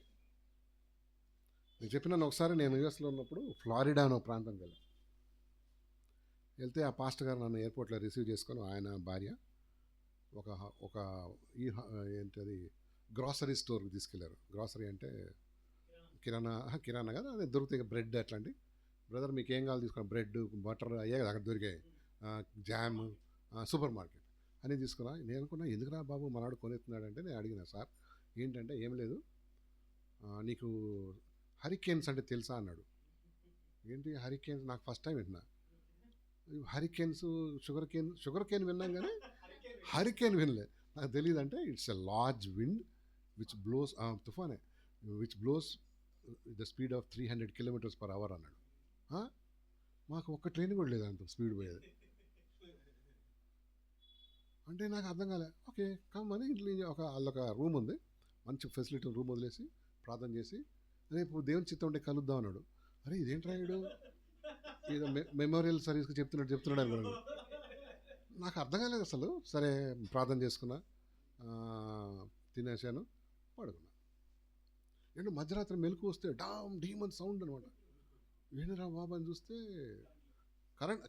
నేను చెప్పినాను ఒకసారి, నేను యూఎస్లో ఉన్నప్పుడు ఫ్లారిడా అనే ప్రాంతంకి వెళ్తే ఆ పాస్టర్ గారు నన్ను ఎయిర్పోర్ట్లో రిసీవ్ చేసుకొని, ఆయన భార్య ఒక ఏంటది గ్రాసరీ స్టోర్కి తీసుకెళ్లారు. గ్రాసరీ అంటే కిరాణా కదా, అదే దొరుకుతాయి బ్రెడ్ అట్లాంటి. బ్రదర్ మీకు ఏం కావాలి తీసుకున్నా, బ్రెడ్, బటర్ అయ్యే కదా అక్కడ దొరికాయి, జామ్, సూపర్ మార్కెట్ అని తీసుకున్నా. నేను అనుకున్నా, ఎందుకురా బాబు మనవాడు కొనేస్తున్నాడంటే, నేను అడిగిన, సార్ ఏంటంటే, ఏం లేదు, నీకు హరికేన్స్ అంటే తెలుసా అన్నాడు. ఏంటి హరికేన్స్? నాకు ఫస్ట్ టైం విన్నా. హరికేన్స్, షుగర్ కేన్ విన్నాం కానీ హరికేన్ వినలే. నాకు తెలియదు. అంటే it's a large wind which blows, తుఫానే which blows the speed of 300 km/h అన్నాడు. మాకు ఒక్క ట్రైన్ కూడా లేదు అంత స్పీడ్ పోయేది. అంటే నాకు అర్థం కాలే. ఓకే కమ్మని ఇంట్లో వాళ్ళొక రూమ్ ఉంది, మంచి ఫెసిలిటీ రూమ్ వదిలేసి ప్రార్థన చేసి, రేపు దేవుని చిత్తం ఉంటే కలుద్దాం అన్నాడు. అరే ఇదేంటి రాయుడు, ఏదో మెమోరియల్ సర్వీస్కి చెప్తున్నాడు అనుకున్నాను. నాకు అర్థం కాలేదు అసలు. సరే ప్రార్థన చేసుకున్నా, తినేసాను, పడుకున్నా. ఏంటో మధ్యరాత్రి మెలకు వస్తే డామ్ డీమన్ సౌండ్ అనమాట. ఏంటిరా బాబా అని చూస్తే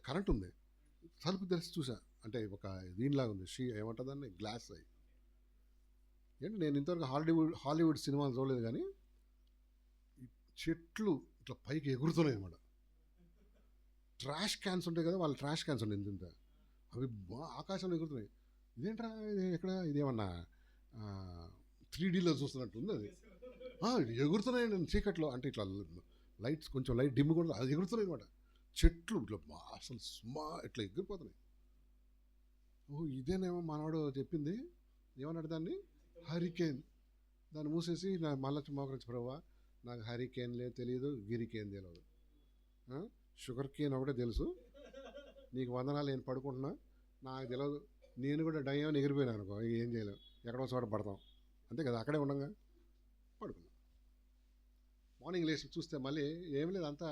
కరెంట్ ఉంది. తలుపు తెరిచి చూసా, అంటే ఒక దీనిలాగా ఉంది, ఏమంటుందని గ్లాస్ అయ్యి. ఏంటి, నేను ఇంతవరకు హాలీవుడ్ సినిమాలు చూడలేదు కానీ చెట్లు ఇట్లా పైకి ఎగురుతున్నాయి అనమాట. ట్రాష్ క్యాన్స్ ఉంటాయి కదా, వాళ్ళ ట్రాష్ క్యాన్స్ ఉన్నాయి ఇంత, అవి ఆకాశంలో ఎగురుతున్నాయి. ఇదేంట్రా ఇది, ఎక్కడ ఇదేమన్నా 3Dలో చూస్తున్నట్టు ఉంది అది. ఎగురుతున్నాయి నేను చీకట్లో. అంటే ఇట్లా లైట్స్ కొంచెం లైట్ డిమ్ కూడా అది ఎగురుతున్నాయి అనమాట. చెట్లు ఇట్లా అసలు ఇట్లా ఎగిరిపోతున్నాయి. ఇదేనేమో మనవాడు చెప్పింది, ఏమన్నాడు దాన్ని, హరికేన్. దాన్ని మూసేసి మళ్ళీ మోకరించి, ప్రభా నాకు హరికేన్లే తెలియదు, గిరికేన్ తెలియదు, షుగర్ కేన్ ఒకటే తెలుసు, నీకు వందనాలు నేను పడుకుంటున్నా, నాకు తెలియదు. నేను కూడా డయ్యమని ఎగిరిపోయినా అనుకో, ఏం చేయలేవు, ఎక్కడో చోట పడతాం అంతే కదా. అక్కడే ఉండగా పడుకున్నా. మార్నింగ్ లేచి చూస్తే మళ్ళీ ఏం లేదు, అంతా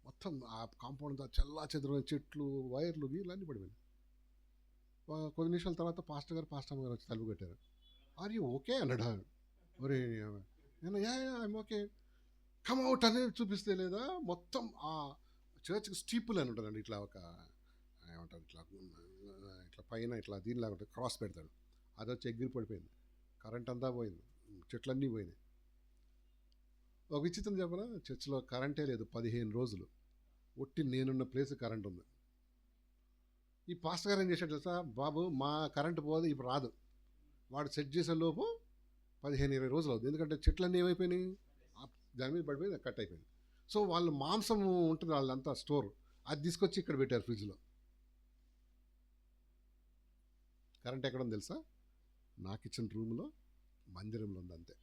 మొత్తం ఆ కాంపౌండ్ చల్లా చెదురు చెట్లు వైర్లు గీర్లు అన్నీ పడిపోయింది. కొన్ని నిమిషాల తర్వాత పాస్టర్ గారు వచ్చి తలుపు కట్టారు. ఆర్ యూ ఓకే అన్నాడు. ఒరే నేను ఐఎమ్ ఓకే, కమ్ అవుట్ అనేది చూపిస్తే లేదా మొత్తం ఆ చర్చ్కి స్టీపుల్ అని ఉంటుందండి, ఇట్లా ఒక ఏమంటారు ఇట్లా ఇట్లా పైన ఇట్లా దీనిలాగా ఉంటుంది, క్రాస్ పెడతాడు, అది వచ్చి ఎగిరి పడిపోయింది. కరెంట్ అంతా పోయింది, చెట్లన్నీ పోయినాయి. ఒక విచిత్రం చెప్పనా, చర్చిలో కరెంటే లేదు 15 రోజులు. ఒట్టి నేనున్న ప్లేస్ కరెంట్ ఉంది. ఈ పాస్టర్ గారు ఏం చేశాడు తెలుసా, బాబు మా కరెంట్ పోదు ఇప్పుడు రాదు, వాడు సెట్ చేసే లోపు 15-20 రోజులు అవుతుంది. ఎందుకంటే చెట్లన్నీ ఏమైపోయినాయి, దాని మీద పడిపోయి కట్ అయిపోయింది. సో వాళ్ళు మాంసం ఉంటుంది వాళ్ళంతా స్టోర్, అది తీసుకొచ్చి ఇక్కడ పెట్టారు ఫ్రిడ్జ్లో. కరెంట్ ఎక్కడ ఉంది తెలుసా, నాకు ఇచ్చిన రూమ్లో మందిరంలో ఉంది అంతే.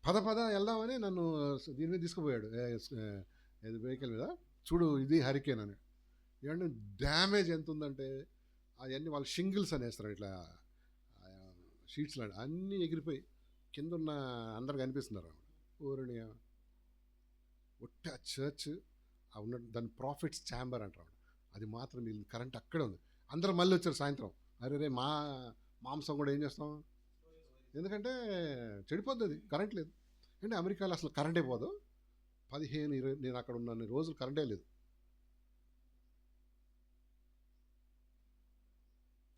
పద వెళ్దామని నన్ను దీని మీద తీసుకుపోయాడు, వెహికల్ మీద. చూడు ఇది హరికేన్ అని. ఏమంటే డ్యామేజ్ ఎంత ఉందంటే అవన్నీ వాళ్ళు షింగిల్స్ అనేస్తారు, ఇట్లా షీట్స్ లాంటి అన్నీ ఎగిరిపోయి కింద ఉన్న అందరు కనిపిస్తున్నారు. ఊరిని ఒట్టి ఆ చర్చ్ ఉన్న దాని ప్రాఫిట్స్ ఛాంబర్ అంటారు, అది మాత్రం వీళ్ళు కరెంట్ అక్కడే ఉంది. అందరూ మళ్ళీ వచ్చారు సాయంత్రం. అరే మా మాంసం కూడా ఏం చేస్తాం, ఎందుకంటే చెడిపోద్ది, అది కరెంట్ లేదు. అంటే అమెరికాలో అసలు కరెంటే పోదు, 15-20 నేను అక్కడ ఉన్న రోజులు కరెంటే లేదు.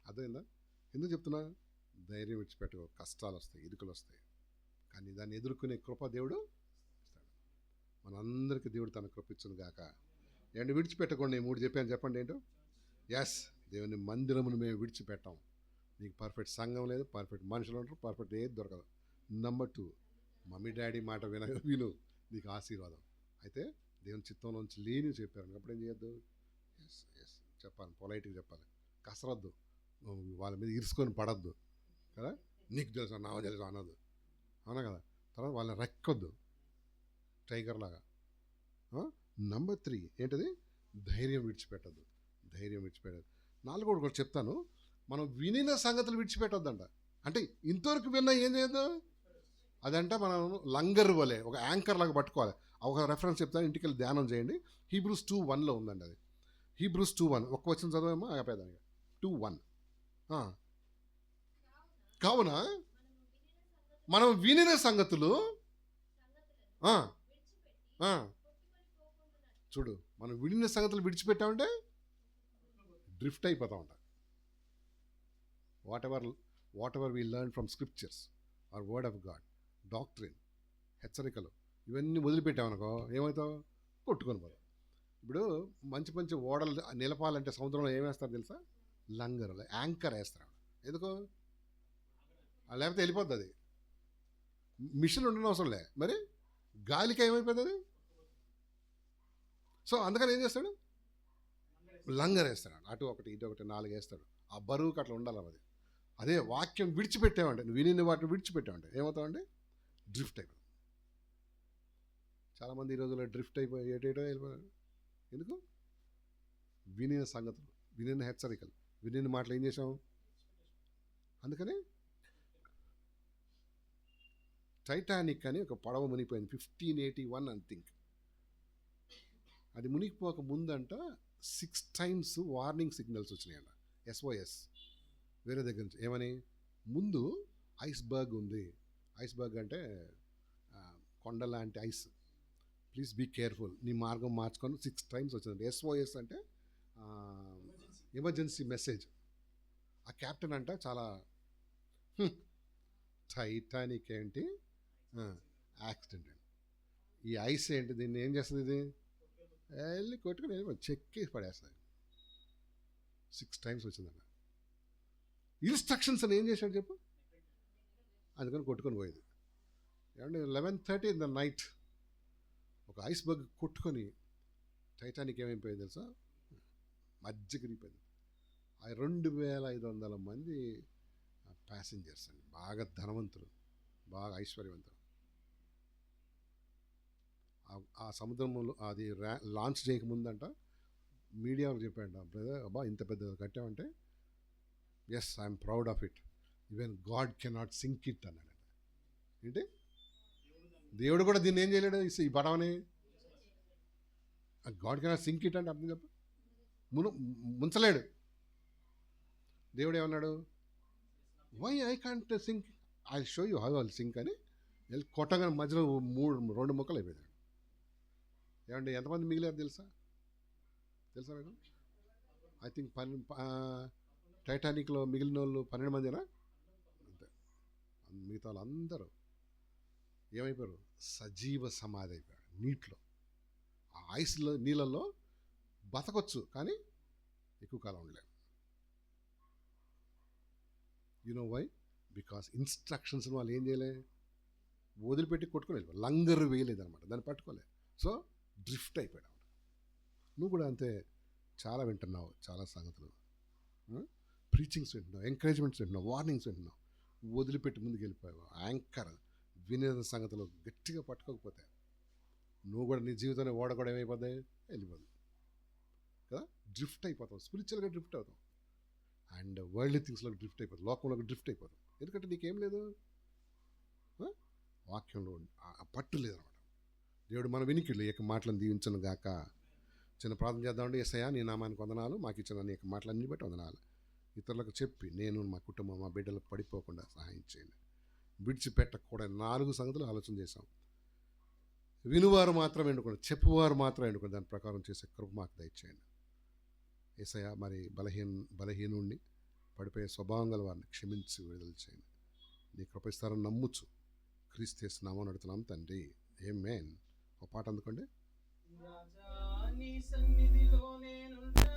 అర్థమైందా? ఎందుకు చెప్తున్నా, ధైర్యం విడిచిపెట్టుకో, కష్టాలు వస్తాయి, ఇరుకులు వస్తాయి, కానీ దాన్ని ఎదుర్కొనే కృప దేవుడు ఇస్తాడు. మనందరికీ దేవుడు తన కృప ఇచ్చును గాక. ఏంటి విడిచిపెట్టకుండా నేను 3 చెప్పాను, చెప్పండి ఏంటో. ఎస్, దేవుని మందిరమును మేము విడిచిపెట్టాం. నీకు పర్ఫెక్ట్ సంఘం లేదు, పర్ఫెక్ట్ మనుషులు ఉంటారు, పర్ఫెక్ట్ ఏది దొరకదు. నెంబర్ 2, మమ్మీ డాడీ మాట విను, నీకు ఆశీర్వాదం. అయితే దేవుని చిత్తంలోంచి లేని చెప్పారు, అప్పుడు ఏం చేయొద్దు, ఎస్ చెప్పాలి, పొలైట్గా చెప్పాలి, కసరద్దు, వాళ్ళ మీద ఇరుసుకొని పడద్దు కదా, నీకు తెలుసు నా తెలుసు అనదు, అవునా కదా. తర్వాత వాళ్ళని రెక్కొద్దు టైగర్ లాగా. నెంబర్ 3 ఏంటది, ధైర్యం విడిచిపెట్టద్దు, ధైర్యం విడిచిపెట్టద్దు. 4 కూడా చెప్తాను, మనం వినిన సంగతులు విడిచిపెట్టొద్దంట. అంటే ఇంతవరకు విన్నా ఏం చేయొద్దు, అదంటే మనం లంగర్ వలే ఒక యాంకర్ లాగా పట్టుకోవాలి. ఒక రెఫరెన్స్ చెప్తాను, ఇంటికి వెళ్ళి ధ్యానం చేయండి. హీబ్రూస్ 2:1 ఉందండి అది. హీబ్రూస్ 2:1 ఒక్క వచ్చిన చదవేమో ఆపేదానికి. 2:1 కావున మనం వినిన సంగతులు చూడు, మనం వినిన సంగతులు విడిచిపెట్టామంటే డ్రిఫ్ట్ అయిపోతా ఉంటా. Whatever we learn from scriptures or word of God, doctrine, హెచ్చరికలు, ఇవన్నీ వదిలిపెట్టామనుకో ఏమవుతావు, కొట్టుకొని పోతాం. ఇప్పుడు మంచి ఓడలు నిలపాలంటే సముద్రంలో ఏమేస్తారు తెలుసా, లంగర్ యాంకర్ వేస్తారు. ఎందుకు, లేకపోతే వెళ్ళిపోద్ది అది. మిషన్ ఉండడం అవసరం లే, మరి గాలికి ఏమైపోతుంది అది. సో అందుకని ఏం చేస్తాడు, లంగర్ వేస్తాడు, అటు ఒకటి ఇటు ఒకటి 4 వేస్తాడు. ఆ బరువుకి అట్లా ఉండాలి అది. అదే వాక్యం విడిచిపెట్టామంటే, నువ్వు విని వాటిని విడిచిపెట్టామంటే ఏమవుతావంటే డ్రిఫ్ట్ అయిపోతుంది. చాలామంది ఈ రోజుల్లో డ్రిఫ్ట్ అయిపోయి ఏటేటో వెళ్ళిపోయారు. ఎందుకు, వినిన సంగతులు, వినిన హెచ్చరికలు, వినిన మాటలు ఏం చేసాం. అందుకని టైటానిక్ అని ఒక పడవ మునిగిపోయింది 1581 అని థింక్. అది మునిగిపోక ముందంట 6 times వార్నింగ్ సిగ్నల్స్ వచ్చినాయంట, SOS వేరే దగ్గర నుంచి. ఏమని, ముందు ఐస్బర్గ్ ఉంది, ఐస్బర్గ్ అంటే కొండ లాంటి ఐస్, ప్లీజ్ బీ కేర్ఫుల్, నీ మార్గం మార్చుకొని 6 times వచ్చిందండి. SOS అంటే ఎమర్జెన్సీ మెసేజ్. ఆ క్యాప్టెన్ అంట చాలా టైటానిక్ ఏంటి యాక్సిడెంట్ అండి, ఈ ఐస్ ఏంటి, దీన్ని ఏం చేస్తుంది, ఇది వెళ్ళి కొట్టుకుని చెక్కి పడేస్తుంది. 6 times వచ్చిందన్న. ఇన్స్ట్రక్షన్స్ అని ఏం చేశాడు చెప్పు, అందుకని కొట్టుకొని పోయేది. ఏమంటే 11:30 in the night ఒక ఐస్బర్గ్ కొట్టుకొని టైటానిక్ ఏమైపోయింది తెలుసా, మజ్జిగిరిపోయింది. 2500 మంది ప్యాసింజర్స్ అండి, బాగా ధనవంతులు, బాగా ఐశ్వర్యవంతులు. ఆ సముద్రంలో అది లాంచ్ చేయకముందంట మీడియాకు చెప్పాడు, బ్రదర్ అబ్బా ఇంత పెద్దగా కట్టామంటే, yes I'm proud of it, even God cannot sink it అన్నాడు. ఏంటి దేవుడు కూడా దీన్ని ఏం చేయలేడు, ఈ పడవని. గాడ్ కెనాట్ సింక్ ఇట్ అంటే అర్థం చెప్ప, ముంచలేడు. దేవుడు ఏమన్నాడు, why I can't sink, I show you how I'll sink అని వెళ్ళి కొట్టగా మధ్యలో 2 ముక్కలు అయిపోయాడు. ఏమంటే ఎంతమంది మిగిలారు తెలుసా మీకు? ఐ థింక్ టైటానిక్లో మిగిలిన వాళ్ళు 12 మందినా అంతే. మిగతా వాళ్ళు అందరూ ఏమైపోయారు, సజీవ సమాధి అయిపోయారు నీటిలో. ఆ ఐస్లో నీళ్ళల్లో బతకొచ్చు కానీ ఎక్కువ కాలం ఉండలేము. You know why? Because instructions వాళ్ళు ఏం చేయలే, వదిలిపెట్టి కొట్టుకుని వెళ్ళిపోయి లంగరు వేయలేదనమాట, దాన్ని పట్టుకోలే. సో డ్రిఫ్ట్ అయిపోయాడు. నువ్వు కూడా అంతే, చాలా వింటున్నావు, చాలా సంగతులు, ప్రీచింగ్స్ వింటున్నావు, ఎంకరేజ్మెంట్స్ వింటున్నావు, వార్నింగ్స్ వింటున్నావు, వదిలిపెట్టి ముందుకు వెళ్ళిపోయావు. యాంకర్ వినే సంగతులు గట్టిగా పట్టుకోకపోతే నువ్వు కూడా నీ జీవితంలో కూడా ఏమైపోతాయి, వెళ్ళిపోదు కదా. డ్రిఫ్ట్ అయిపోతావు, స్పిరిచువల్గా డ్రిఫ్ట్ అవుతావు, అండ్ వరల్డ్లీ థింగ్స్లోకి డ్రిఫ్ట్ అయిపోతావు, లోకంలోకి డ్రిఫ్ట్ అయిపోతావు. ఎందుకంటే నీకేం లేదు, వాక్యంలో ఆ పట్టు లేదనమాట. దేవుడు మన వినికిళ్ళు ఈ యొక్క మాటలను దీవించను గాక. చిన్న ప్రార్థన చేద్దామండి. యేసయ్యా, నీ నామానికి వందనాలు, మాకు ఇచ్చిన నీ యొక్క మాటలన్నీ బట్టి వందనాలు. ఇతరులకు చెప్పి నేను, మా కుటుంబం, మా బిడ్డలకు పడిపోకుండా సహాయం చేయండి. విడిచిపెట్టకూడని 4 సంగతులు ఆలోచన చేశాం. వినువారు మాత్రం ఎన్నుకోండి, చెప్పువారు మాత్రం ఎన్నుకోండి, దాని ప్రకారం చేసే కృప మాకు దయచేయండి. యేసయ్యా, మరి బలహీనుణ్ణి, పడిపోయే స్వభావం గల వారిని క్షమించి విడుదల చేయండి. నీ కృప ఇస్తారని నమ్ముచు క్రీస్తు యేసు నామమున అడుగుతున్నాం తండ్రి, ఆమేన్. ఒక పాట అందుకోండి. రాజా నీ సన్నిధిలో నేనుంటా